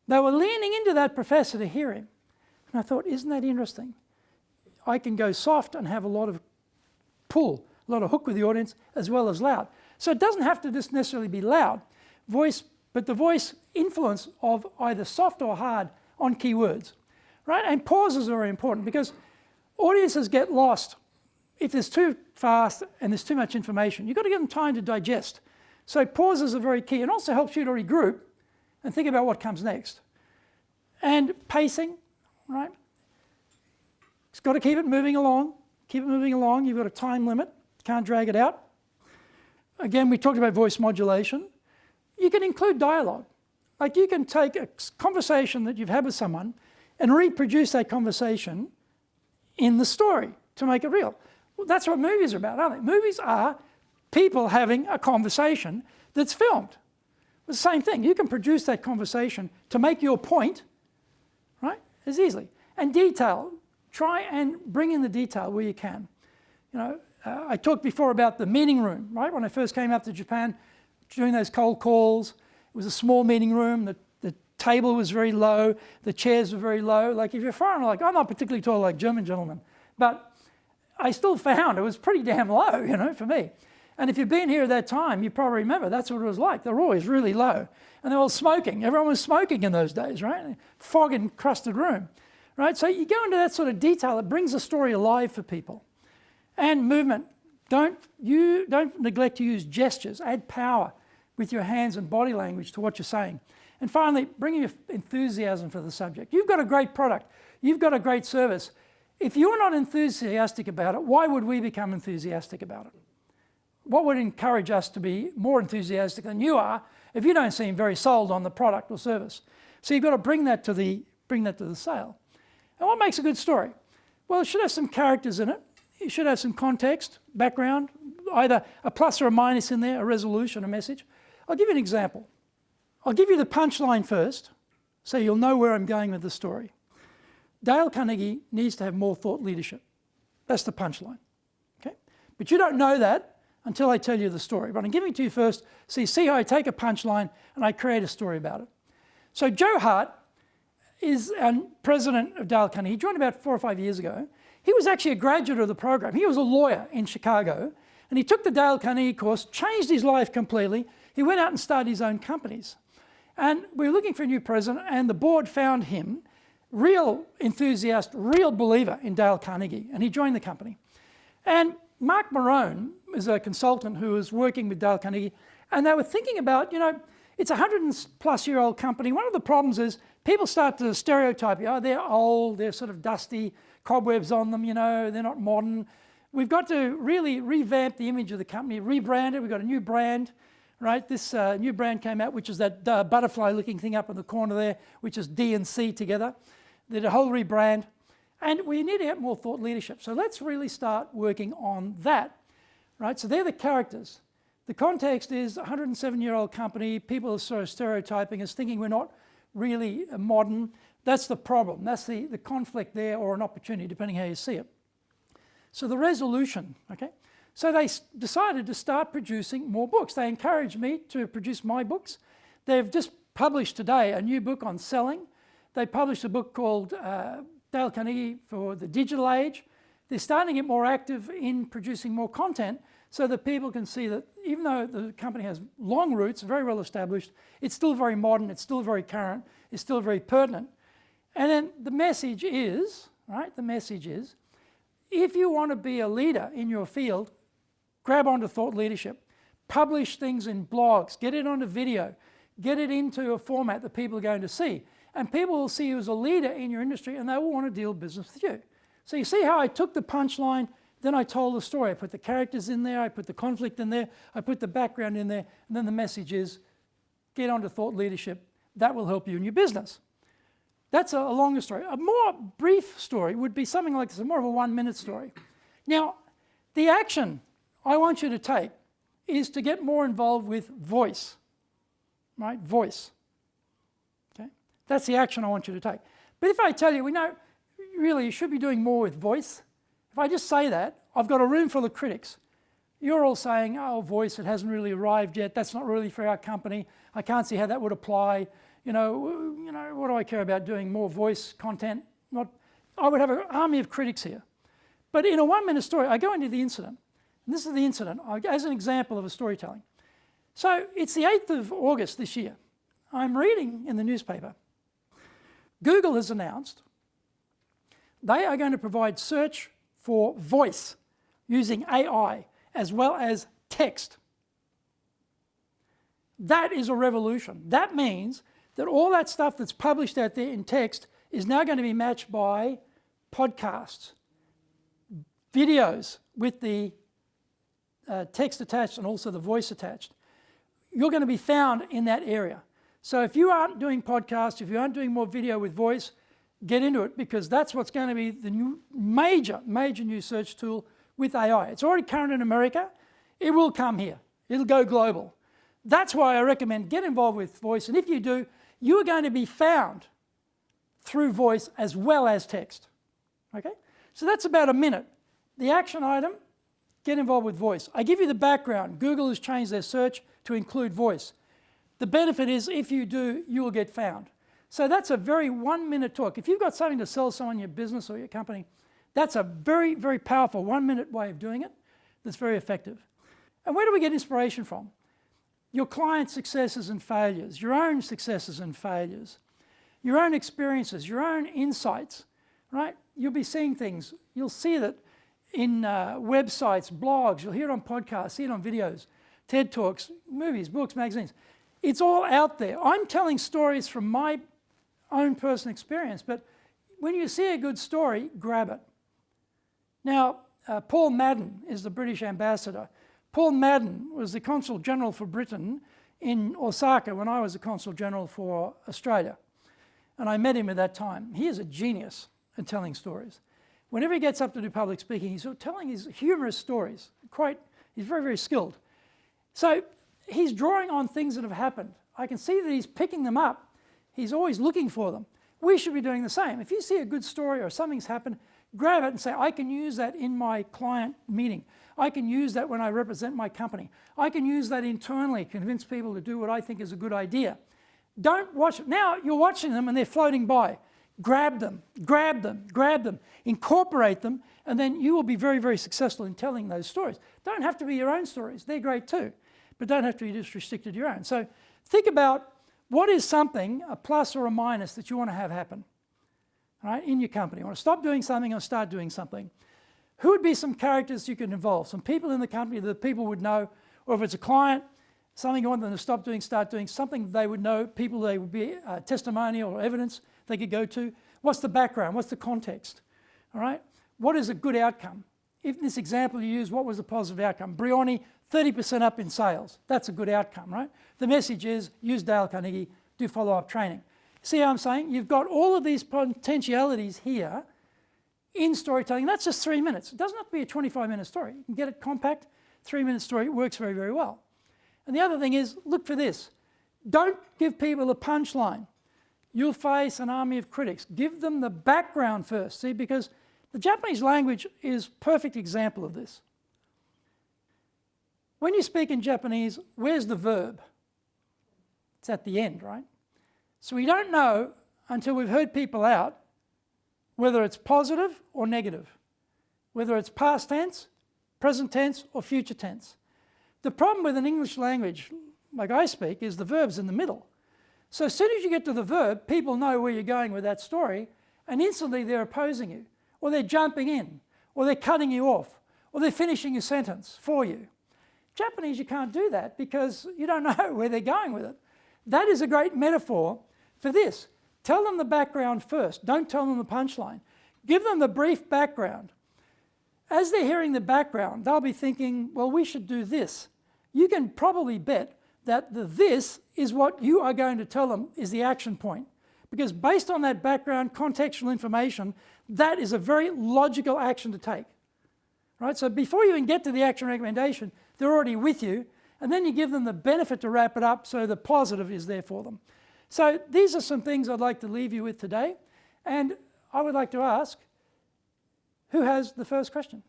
They were leaning into that professor to hear him. And I thought, isn't that interesting? I can go soft and have a lot of pull, a lot of hook with the audience, as well as loud. So it doesn't have to just necessarily be loud, but the voice influence of either soft or hard on key words, right? And pauses are very important because audiences get lost if there's too fast and there's too much information. You've got to give them time to digest. So pauses are very key, and also helps you to regroup and think about what comes next. And pacing, right? It's got to keep it moving along. Keep it moving along. You've got a time limit. Can't drag it out. Again, we talked about voice modulation. You can include dialogue. Like you can take a conversation that you've had with someone and reproduce that conversation in the story to make it real. Well, that's what movies are about, aren't they? Movies are people having a conversation that's filmed. It's the same thing. You can produce that conversation to make your point, right, as easily. And detail. Try and bring in the detail where you can. I talked before about the meeting room, right? When I first came up to Japan, doing those cold calls, it was a small meeting room. The table was very low. The chairs were very low. Like if you're foreign, like I'm not particularly tall like German gentlemen, but I still found it was pretty damn low, for me. And if you've been here at that time, you probably remember that's what it was like. They were always really low. And they were all smoking. Everyone was smoking in those days, right? Fog encrusted room, right? So you go into that sort of detail. It brings the story alive for people. And movement. Don't neglect to use gestures. Add power with your hands and body language to what you're saying. And finally, bring your enthusiasm for the subject. You've got a great product. You've got a great service. If you're not enthusiastic about it, why would we become enthusiastic about it? What would encourage us to be more enthusiastic than you are if you don't seem very sold on the product or service? So you've got to bring that to the sale. And what makes a good story? Well, it should have some characters in it. It should have some context, background, either a plus or a minus in there, a resolution, a message. I'll give you an example. I'll give you the punchline first, so you'll know where I'm going with the story. Dale Carnegie needs to have more thought leadership. That's the punchline. Okay? But you don't know that until I tell you the story. But I'm giving it to you first, so you see how I take a punchline and I create a story about it. So Joe Hart is president of Dale Carnegie. He joined about 4 or 5 years ago. He was actually a graduate of the program. He was a lawyer in Chicago, and he took the Dale Carnegie course, changed his life completely. He went out and started his own companies. And we were looking for a new president, and the board found him, real enthusiast, real believer in Dale Carnegie, and he joined the company. And Mark Marone is a consultant who was working with Dale Carnegie, and they were thinking about, it's a 100-plus-year-old company. One of the problems is people start to stereotype, they're old, they're sort of dusty, cobwebs on them, they're not modern. We've got to really revamp the image of the company, rebrand it. We've got a new brand, right? This new brand came out, which is that butterfly-looking thing up in the corner there, which is D and C together. They did a whole rebrand. And we need to get more thought leadership. So let's really start working on that, right? So they're the characters. The context is a 107-year-old company. People are sort of stereotyping us, thinking we're not really modern. That's the problem. That's the conflict there, or an opportunity, depending how you see it. So the resolution, okay? So they decided to start producing more books. They encouraged me to produce my books. They've just published today a new book on selling. They published a book called Dale Carnegie for the Digital Age. They're starting to get more active in producing more content. so that people can see that even though the company has long roots, very well established, it's still very modern, it's still very current, it's still very pertinent. And then the message is, right, the message is, if you want to be a leader in your field, grab onto thought leadership. Publish things in blogs, get it onto video, get it into a format that people are going to see. And people will see you as a leader in your industry and they will want to deal business with you. So you see how I took the punchline, then I told the story. I put the characters in there, I put the conflict in there, I put the background in there, and then the message is, get onto thought leadership. That will help you in your business. That's a longer story. A more brief story would be something like this, more of a 1-minute story. Now, the action I want you to take is to get more involved with voice, right? Voice. Okay? That's the action I want you to take. But if I tell you, we know, really, you should be doing more with voice. If I just say that, I've got a room full of critics. You're all saying, oh, voice, it hasn't really arrived yet. That's not really for our company. I can't see how that would apply. You know, what do I care about doing more voice content? I would have an army of critics here. But in a 1-minute story, I go into the incident. And this is the incident as an example of a storytelling. So it's the 8th of August this year. I'm reading in the newspaper. Google has announced they are going to provide search for voice using AI as well as text. That is a revolution. That means that all that stuff that's published out there in text is now going to be matched by podcasts, videos with the text attached and also the voice attached. You're going to be found in that area. So if you aren't doing podcasts, if you aren't doing more video with voice, get into it, because that's what's going to be the new major new search tool with AI. It's already current in America. It will come here. It'll go global. That's why I recommend get involved with voice. And if you do, you are going to be found through voice as well as text. Okay? So that's about a minute. The action item, get involved with voice. I give you the background. Google has changed their search to include voice. The benefit is if you do, you will get found. So that's a very 1-minute talk. If you've got something to sell someone in your business or your company, that's a very, very powerful 1-minute way of doing it that's very effective. And where do we get inspiration from? Your client's successes and failures, your own successes and failures, your own experiences, your own insights, right? You'll be seeing things. You'll see that in websites, blogs, you'll hear it on podcasts, see it on videos, TED Talks, movies, books, magazines. It's all out there. I'm telling stories from my own personal experience, but when you see a good story, grab it. Now, Paul Madden is the British ambassador. Paul Madden was the Consul General for Britain in Osaka when I was the Consul General for Australia. And I met him at that time. He is a genius at telling stories. Whenever he gets up to do public speaking, he's telling his humorous stories. He's very, very skilled. So he's drawing on things that have happened. I can see that he's picking them up. He's always looking for them. We should be doing the same. If you see a good story or something's happened, grab it and say, I can use that in my client meeting. I can use that when I represent my company. I can use that internally, convince people to do what I think is a good idea. Don't watch it. Now you're watching them and they're floating by. Grab them, grab them, grab them, incorporate them, and then you will be very, very successful in telling those stories. Don't have to be your own stories. They're great too, but don't have to be just restricted to your own. So think about what is something, a plus or a minus, that you want to have happen, right, in your company. You want to stop doing something or start doing something. Who would be some characters you could involve? Some people in the company that people would know, or if it's a client, something you want them to stop doing, start doing, something they would know, people they would be testimonial or evidence they could go to. What's the background? What's the context? All right? What is a good outcome? If this example you use, what was the positive outcome? Brioni, 30% up in sales. That's a good outcome, right? The message is use Dale Carnegie, do follow-up training. See how I'm saying? You've got all of these potentialities here in storytelling. That's just 3 minutes. It doesn't have to be a 25-minute story. You can get it compact, 3-minute story. It works very, very well. And the other thing is, look for this. Don't give people a punchline. You'll face an army of critics. Give them the background first, see, because the Japanese language is a perfect example of this. When you speak in Japanese, where's the verb? It's at the end, right? So we don't know until we've heard people out whether it's positive or negative, whether it's past tense present tense or future tense. The problem with an English language like I speak is the verb's in the middle. So as soon as you get to the verb, people know where you're going with that story, and instantly they're opposing you, or they're jumping in, or they're cutting you off, or they're finishing your sentence for you. Japanese, you can't do that because you don't know where they're going with it. That is a great metaphor for this. Tell them the background first. Don't tell them the punchline. Give them the brief background. As they're hearing the background, they'll be thinking, well, we should do this. You can probably bet that the this is what you are going to tell them is the action point. Because based on that background, contextual information, that is a very logical action to take. Right? So before you even get to the action recommendation, they're already with you, and then you give them the benefit to wrap it up so the positive is there for them. So these are some things I'd like to leave you with today, and I would like to ask, who has the first question?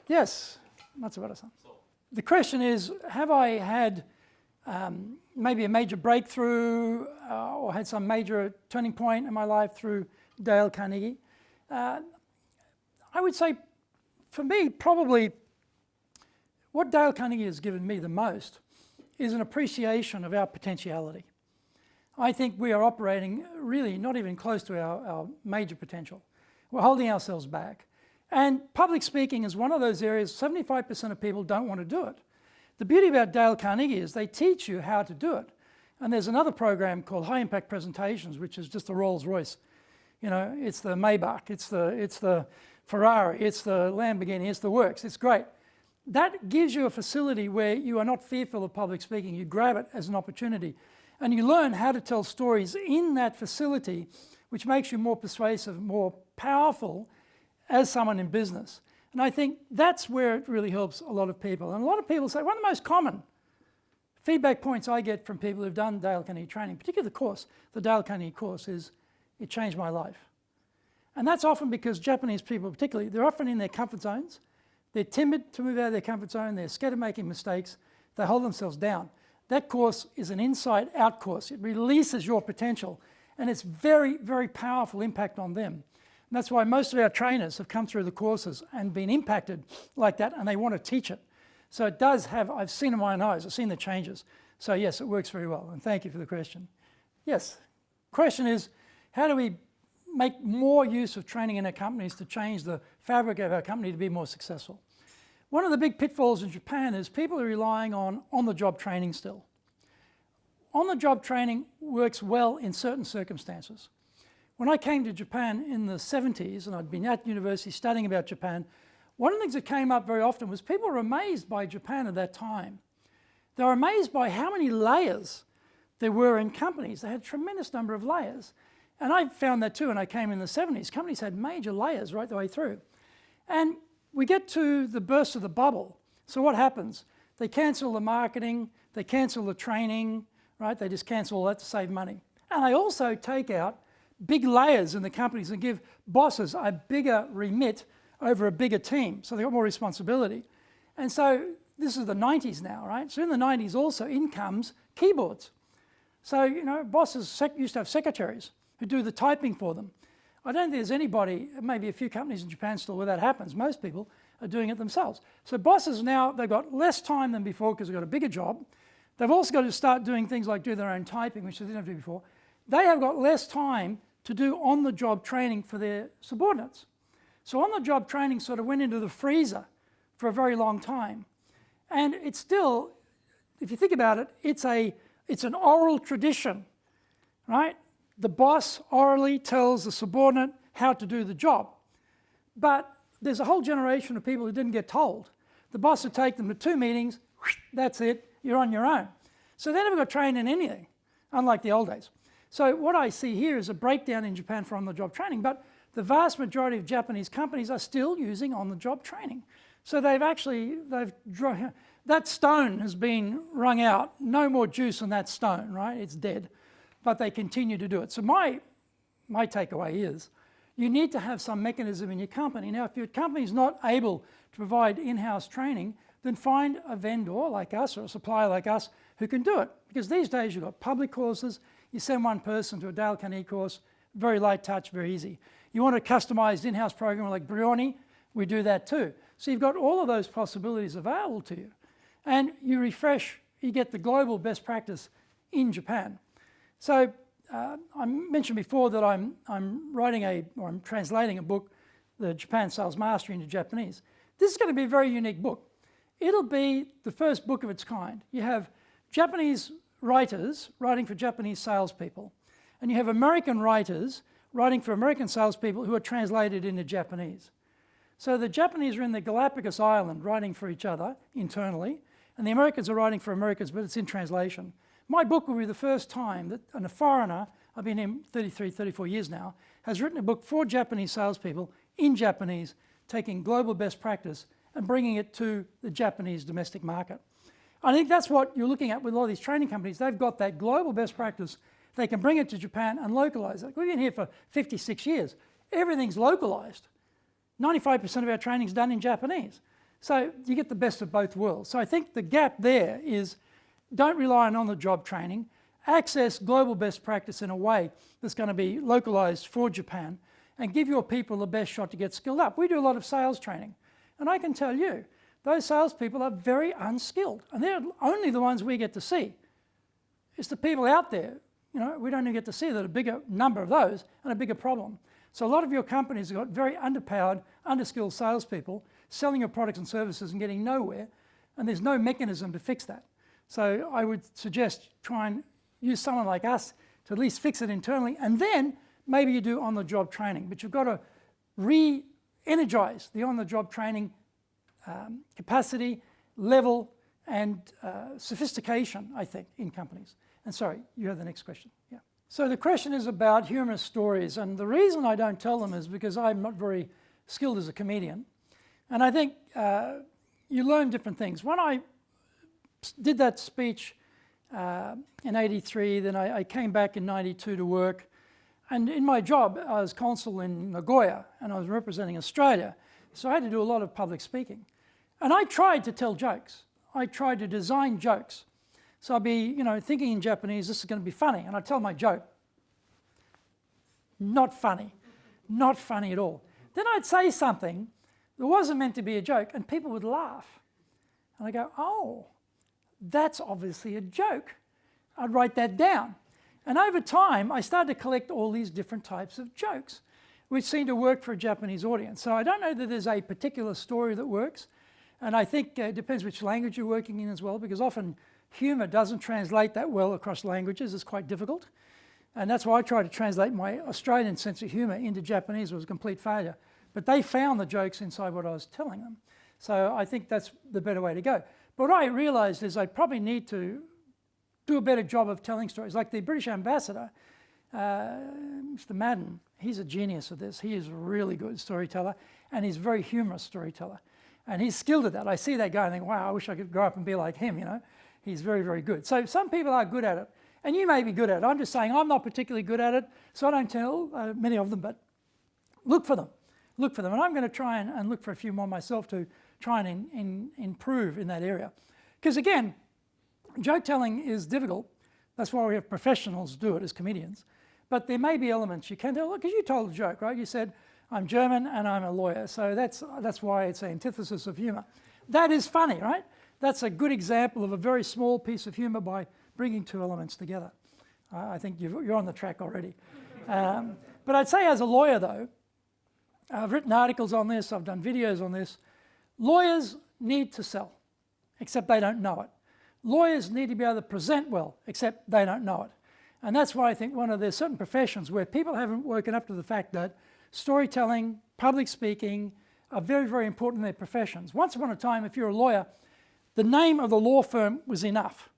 Yes, Matsuwara-san. The question is, have I had maybe a major breakthrough or had some major turning point in my life through Dale Carnegie? I would say, for me, probably what Dale Carnegie has given me the most is an appreciation of our potentiality. I think we are operating really not even close to our major potential. We're holding ourselves back. And public speaking is one of those areas 75% of people don't want to do it. The beauty about Dale Carnegie is they teach you how to do it. And there's another program called High Impact Presentations, which is just the Rolls Royce. You know, it's the Maybach, it's the Ferrari, it's the Lamborghini, it's the works. It's great. That gives you a facility where you are not fearful of public speaking. You grab it as an opportunity. And you learn how to tell stories in that facility, which makes you more persuasive, more powerful as someone in business. And I think that's where it really helps a lot of people. And a lot of people say, one of the most common feedback points I get from people who've done Dale Carnegie training, particularly the course, the Dale Carnegie course, is it changed my life. And that's often because Japanese people particularly, they're often in their comfort zones. They're timid to move out of their comfort zone. They're scared of making mistakes. They hold themselves down. That course is an inside-out course. It releases your potential. And it's very, very powerful impact on them. And that's why most of our trainers have come through the courses and been impacted like that, and they want to teach it. So it does have, I've seen it in my own eyes, I've seen the changes. So yes, it works very well, and thank you for the question. Yes, question is, how do we make more use of training in our companies to change the fabric of our company to be more successful? One of the big pitfalls in Japan is people are relying on on-the-job training still. On-the-job training works well in certain circumstances. When I came to Japan in the 70s, and I'd been at university studying about Japan, one of the things that came up very often was people were amazed by Japan at that time. They were amazed by how many layers there were in companies. They had a tremendous number of layers. And I found that too when I came in the 70s. Companies had major layers right the way through. And we get to the burst of the bubble. So what happens? They cancel the marketing, they cancel the training, right? They just cancel all that to save money. And they also take out big layers in the companies and give bosses a bigger remit over a bigger team. So they've got more responsibility. And so this is the 90s now, right? So in the 90s also in comes keyboards. So, you know, bosses used to have secretaries who do the typing for them. I don't think there's anybody, maybe a few companies in Japan still where that happens. Most people are doing it themselves. So bosses now, they've got less time than before because they've got a bigger job. They've also got to start doing things like do their own typing, which they didn't have to do before. They have got less time to do on-the-job training for their subordinates. So on-the-job training sort of went into the freezer for a very long time. And it's still, if you think about it, it's an oral tradition, right? The boss orally tells the subordinate how to do the job. But there's a whole generation of people who didn't get told. The boss would take them to 2 meetings, that's it, you're on your own. So they never got trained in anything, unlike the old days. So what I see here is a breakdown in Japan for on-the-job training, but the vast majority of Japanese companies are still using on-the-job training. So that stone has been wrung out. No more juice in that stone, right? It's dead. But they continue to do it. So my takeaway is you need to have some mechanism in your company. Now, if your company is not able to provide in-house training, then find a vendor like us or a supplier like us who can do it. Because these days you've got public courses, You send one person to a Dale Carnegie course, very light touch, very easy. You want a customized in-house program like Brioni, we do that too. So you've got all of those possibilities available to you. And you refresh, you get the global best practice in Japan. So I mentioned before that I'm translating a book, the Japan Sales Mastery, into Japanese. This is going to be a very unique book. It'll be the first book of its kind. You have Japanese writers writing for Japanese salespeople, and you have American writers writing for American salespeople who are translated into Japanese. So the Japanese are in the Galapagos Island writing for each other internally, and the Americans are writing for Americans, but it's in translation. My book will be the first time that a foreigner, I've been here 33, 34 years now, has written a book for Japanese salespeople in Japanese, taking global best practice and bringing it to the Japanese domestic market. I think that's what you're looking at with a lot of these training companies. They've got that global best practice. They can bring it to Japan and localize it. We've been here for 56 years. Everything's localized. 95% of our training is done in Japanese. So you get the best of both worlds. So I think the gap there is don't rely on the-job training. Access global best practice in a way that's going to be localized for Japan and give your people the best shot to get skilled up. We do a lot of sales training. And I can tell you, those salespeople are very unskilled. And they're only the ones we get to see. It's the people out there, we don't even get to see that a bigger number of those and a bigger problem. So a lot of your companies have got very underpowered, underskilled salespeople selling your products and services and getting nowhere, and there's no mechanism to fix that. So I would suggest try and use someone like us to at least fix it internally, and then maybe you do on-the-job training. But you've got to re-energize the on-the-job training capacity, level, and sophistication, I think, in companies. And sorry, you have the next question. Yeah. So the question is about humorous stories, and the reason I don't tell them is because I'm not very skilled as a comedian. And I think you learn different things. When I did that speech in '83, then I came back in '92 to work. And in my job, I was consul in Nagoya, and I was representing Australia. So I had to do a lot of public speaking. And I tried to tell jokes. I tried to design jokes. So I'd be, thinking in Japanese, this is going to be funny. And I'd tell my joke. Not funny. Not funny at all. Then I'd say something that wasn't meant to be a joke, and people would laugh. And I go, oh, that's obviously a joke. I'd write that down. And over time, I started to collect all these different types of jokes, which seemed to work for a Japanese audience. So I don't know that there's a particular story that works. And I think it depends which language you're working in as well, because often humor doesn't translate that well across languages. It's quite difficult. And that's why I tried to translate my Australian sense of humor into Japanese. It was a complete failure. But they found the jokes inside what I was telling them. So I think that's the better way to go. But what I realized is I probably need to do a better job of telling stories. Like the British ambassador, Mr. Madden, he's a genius at this. He is a really good storyteller, and he's a very humorous storyteller. And he's skilled at that. I see that guy and think, wow, I wish I could grow up and be like him, He's very, very good. So some people are good at it, and you may be good at it. I'm just saying I'm not particularly good at it, so I don't tell many of them, but look for them. Look for them. And I'm going to try and look for a few more myself to try and improve in that area. Because again, joke telling is difficult. That's why we have professionals do it as comedians. But there may be elements you can tell. Look, because you told a joke, right? You said, I'm German and I'm a lawyer. So that's why it's an antithesis of humor. That is funny, right? That's a good example of a very small piece of humor by bringing two elements together. I think you're on the track already. But I'd say as a lawyer, though, I've written articles on this, I've done videos on this. Lawyers need to sell, except they don't know it. Lawyers need to be able to present well, except they don't know it. And that's why I think there's certain professions where people haven't woken up to the fact that storytelling, public speaking are very, very important in their professions. Once upon a time, if you're a lawyer, the name of the law firm was enough.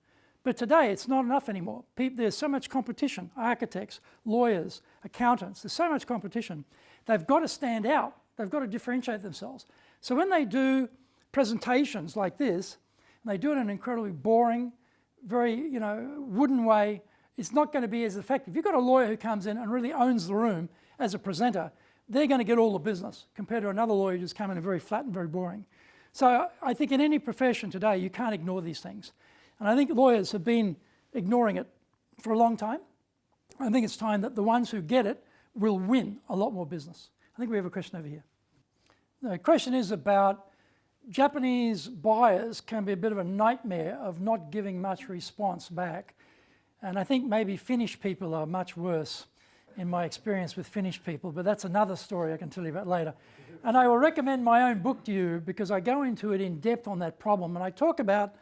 But today, it's not enough anymore. There's so much competition. Architects, lawyers, accountants, there's so much competition. They've got to stand out. They've got to differentiate themselves. So when they do presentations like this, and they do it in an incredibly boring, very wooden way, it's not going to be as effective. If you've got a lawyer who comes in and really owns the room as a presenter, they're going to get all the business compared to another lawyer who just come in and very flat and very boring. So I think in any profession today, you can't ignore these things. And I think lawyers have been ignoring it for a long time. I think it's time that the ones who get it will win a lot more business. I think we have a question over here. The question is about Japanese buyers can be a bit of a nightmare of not giving much response back. And I think maybe Finnish people are much worse in my experience with Finnish people, but that's another story I can tell you about later. And I will recommend my own book to you because I go into it in depth on that problem. And I talk about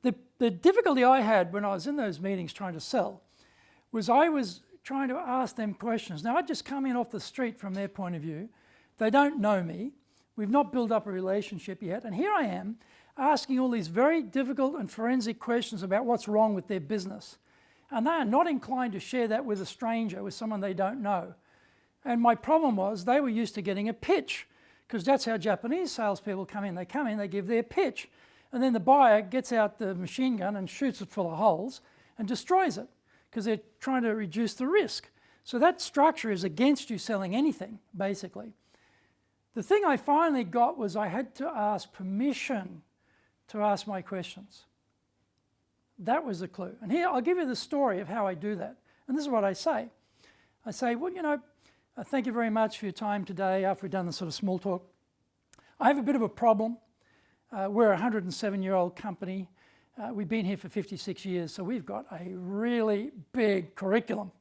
the difficulty I had when I was in those meetings trying to sell was I was trying to ask them questions. Now, I'd just come in off the street from their point of view. They don't know me. We've not built up a relationship yet. And here I am asking all these very difficult and forensic questions about what's wrong with their business. And they are not inclined to share that with a stranger, with someone they don't know. And my problem was they were used to getting a pitch, because that's how Japanese salespeople come in. They come in, they give their pitch, and then the buyer gets out the machine gun and shoots it full of holes and destroys it, because they're trying to reduce the risk. So that structure is against you selling anything, basically. The thing I finally got was I had to ask permission to ask my questions. That was the clue. And here, I'll give you the story of how I do that. And this is what I say. I say, well, you know, thank you very much for your time today after we've done the sort of small talk. I have a bit of a problem. We're a 107-year-old company. We've been here for 56 years, so we've got a really big curriculum.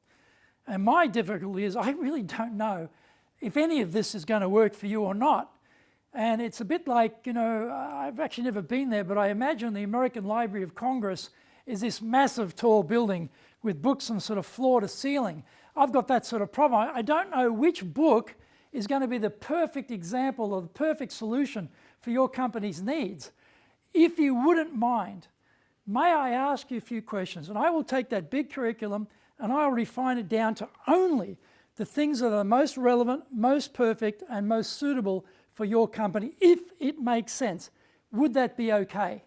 And my difficulty is I really don't know if any of this is going to work for you or not. And it's a bit like, you know, I've actually never been there, but I imagine the American Library of Congress is this massive tall building with books from sort of floor to ceiling. I've got that sort of problem. I don't know which book is going to be the perfect example or the perfect solution for your company's needs. If you wouldn't mind, may I ask you a few questions? And I will take that big curriculum and I'll refine it down to only the things that are the most relevant, most perfect, and most suitable for your company, if it makes sense. Would that be okay?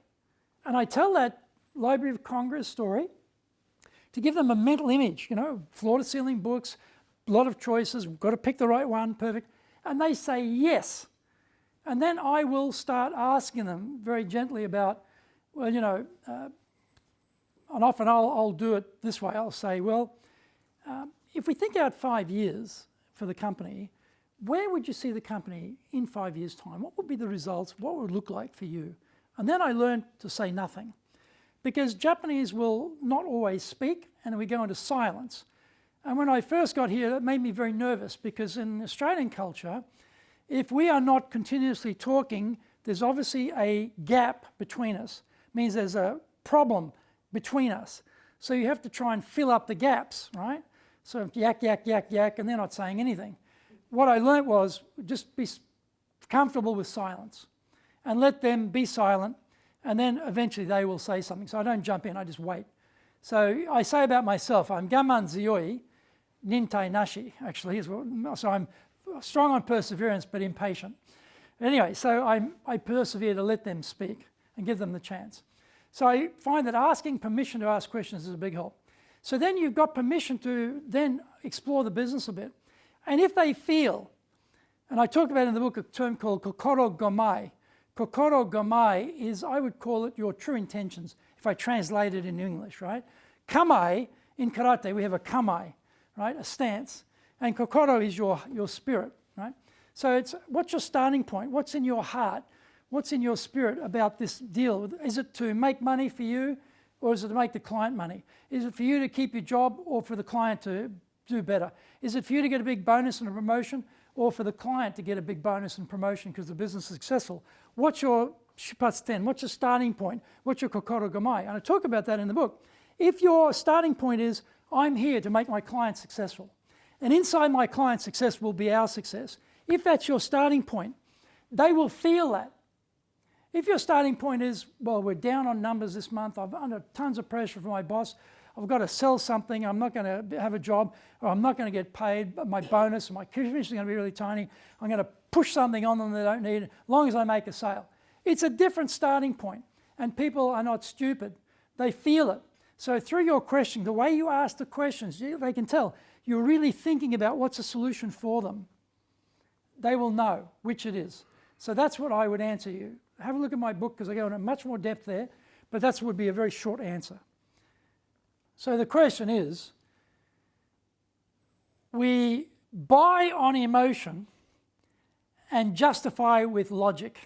And I tell that Library of Congress story to give them a mental image, you know, floor-to-ceiling books, a lot of choices, we've got to pick the right one, perfect. And they say yes. And then I will start asking them very gently about, well, you know, and often I'll do it this way. I'll say, well, if we think out 5 years for the company, where would you see the company in 5 years' time? What would be the results? What would it look like for you? And then I learned to say nothing. Because Japanese will not always speak, and we go into silence. And when I first got here, that made me very nervous, because in Australian culture, if we are not continuously talking, there's obviously a gap between us. It means there's a problem between us. So you have to try and fill up the gaps, right? So yak, yak, yak, yak, and they're not saying anything. What I learnt was just be comfortable with silence and let them be silent, and then eventually they will say something. So I don't jump in, I just wait. So I say about myself, I'm gaman ziyoi, nintai nashi, actually. So I'm strong on perseverance, but impatient. Anyway, so I persevere to let them speak and give them the chance. So I find that asking permission to ask questions is a big help. So then you've got permission to then explore the business a bit. And if they feel, and I talk about in the book a term called kokoro gomai. Kokoro gomai is, I would call it your true intentions, if I translate it in English, right? Kamai, in karate, we have a kamai, right? A stance. And kokoro is your spirit, right? So it's, what's your starting point? What's in your heart? What's in your spirit about this deal? Is it to make money for you, or is it to make the client money? Is it for you to keep your job, or for the client to do better? Is it for you to get a big bonus and a promotion, or for the client to get a big bonus and promotion because the business is successful? What's your shipatsu? What's your starting point? What's your kokoro gomai? And I talk about that in the book. If your starting point is, I'm here to make my client successful, and inside my client's success will be our success, if that's your starting point, they will feel that. If your starting point is, well, we're down on numbers this month, I'm under tons of pressure from my boss, I've got to sell something, I'm not going to have a job, or I'm not going to get paid, my bonus, my commission is going to be really tiny, I'm going to push something on them they don't need, as long as I make a sale. It's a different starting point, and people are not stupid. They feel it. So through your question, the way you ask the questions, they can tell you're really thinking about what's a solution for them. They will know which it is. So that's what I would answer you. Have a look at my book, because I go into much more depth there, but that would be a very short answer. So the question is, we buy on emotion and justify with logic,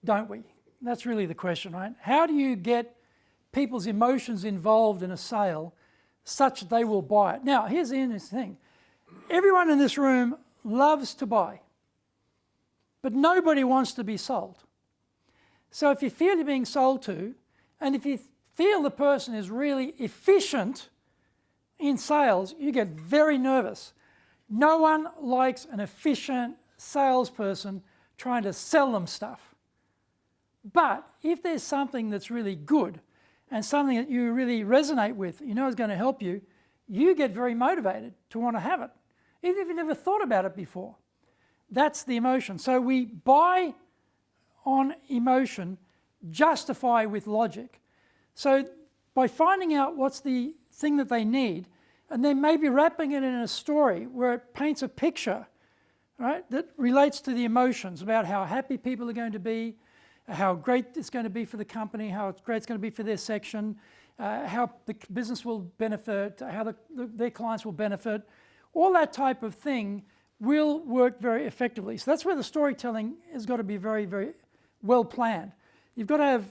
don't we? That's really the question, right? How do you get people's emotions involved in a sale such that they will buy it? Now, here's the interesting thing. Everyone in this room loves to buy, but nobody wants to be sold. So if you feel you're being sold to, and if you feel the person is really efficient in sales, you get very nervous. No one likes an efficient salesperson trying to sell them stuff. But if there's something that's really good and something that you really resonate with, you know is going to help you, you get very motivated to want to have it, even if you never thought about it before. That's the emotion. So we buy on emotion, justify with logic. So by finding out what's the thing that they need, and then maybe wrapping it in a story where it paints a picture, right, that relates to the emotions about how happy people are going to be, how great it's going to be for the company, how great it's going to be for their section, how the business will benefit, how their clients will benefit. All that type of thing will work very effectively. So that's where the storytelling has got to be very, very well planned. You've got to have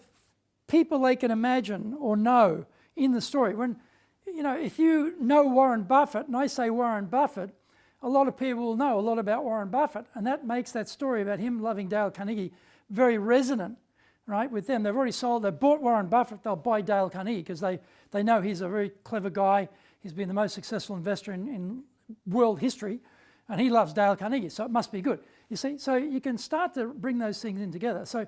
people they can imagine or know in the story. When, you know, if you know Warren Buffett, and I say Warren Buffett, a lot of people will know a lot about Warren Buffett, and that makes that story about him loving Dale Carnegie very resonant, right, with them. They've already sold, they bought Warren Buffett, they'll buy Dale Carnegie because they know he's a very clever guy. He's been the most successful investor in world history, and he loves Dale Carnegie, so it must be good. You see, so you can start to bring those things in together. So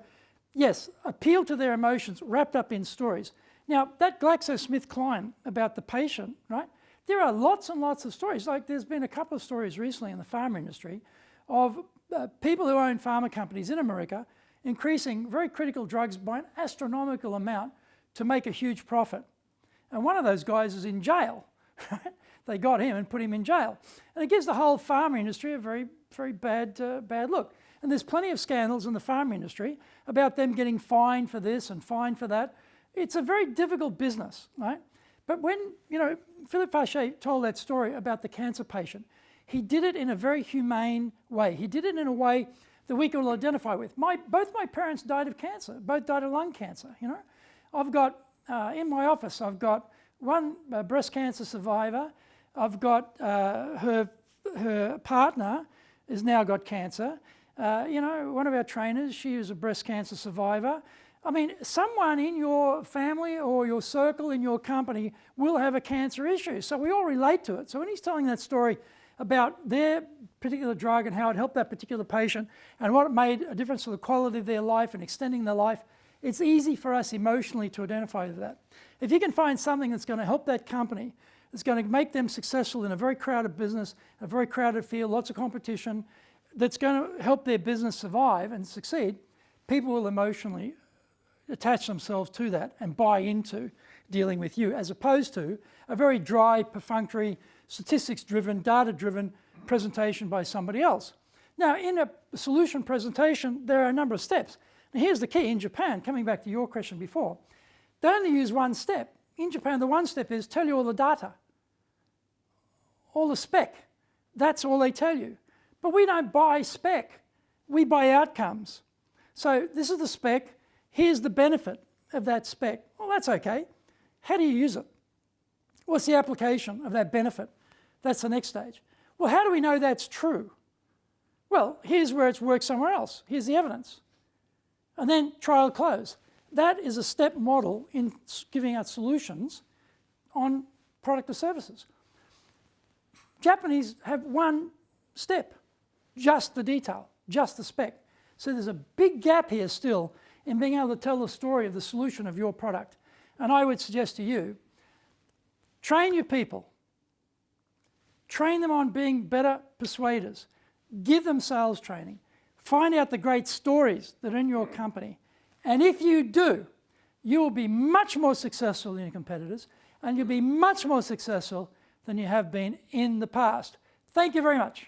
yes, appeal to their emotions wrapped up in stories. Now, that GlaxoSmithKline about the patient, right? There are lots and lots of stories. Like there's been a couple of stories recently in the pharma industry of people who own pharma companies in America increasing very critical drugs by an astronomical amount to make a huge profit. And one of those guys is in jail, right? They got him and put him in jail. And it gives the whole pharma industry a very, very bad look. And there's plenty of scandals in the pharma industry about them getting fined for this and fined for that. It's a very difficult business, right? But when, you know, Philip Fache told that story about the cancer patient, he did it in a very humane way. He did it in a way that we could all identify with. Both my parents died of cancer, both died of lung cancer, you know. I've got, in my office, I've got one breast cancer survivor. I've got her partner has now got cancer. You know, one of our trainers, she is a breast cancer survivor. I mean, someone in your family or your circle in your company will have a cancer issue. So we all relate to it. So when he's telling that story about their particular drug and how it helped that particular patient and what it made a difference to the quality of their life and extending their life, it's easy for us emotionally to identify with that. If you can find something that's going to help that company, that's going to make them successful in a very crowded business, a very crowded field, lots of competition, that's going to help their business survive and succeed, people will emotionally attach themselves to that and buy into dealing with you, as opposed to a very dry, perfunctory, statistics-driven, data-driven presentation by somebody else. Now, in a solution presentation, there are a number of steps. Now, here's the key. In Japan, coming back to your question before, they only use one step. In Japan, the one step is tell you all the data, all the spec. That's all they tell you. But we don't buy spec. We buy outcomes. So this is the spec. Here's the benefit of that spec. Well, that's okay. How do you use it? What's the application of that benefit? That's the next stage. Well, how do we know that's true? Well, here's where it's worked somewhere else. Here's the evidence. And then trial close. That is a step model in giving out solutions on product or services. Japanese have one step, just the detail, just the spec. So there's a big gap here still in being able to tell the story of the solution of your product. And I would suggest to you, train your people. Train them on being better persuaders. Give them sales training. Find out the great stories that are in your company. And if you do, you will be much more successful than your competitors, and you'll be much more successful than you have been in the past. Thank you very much.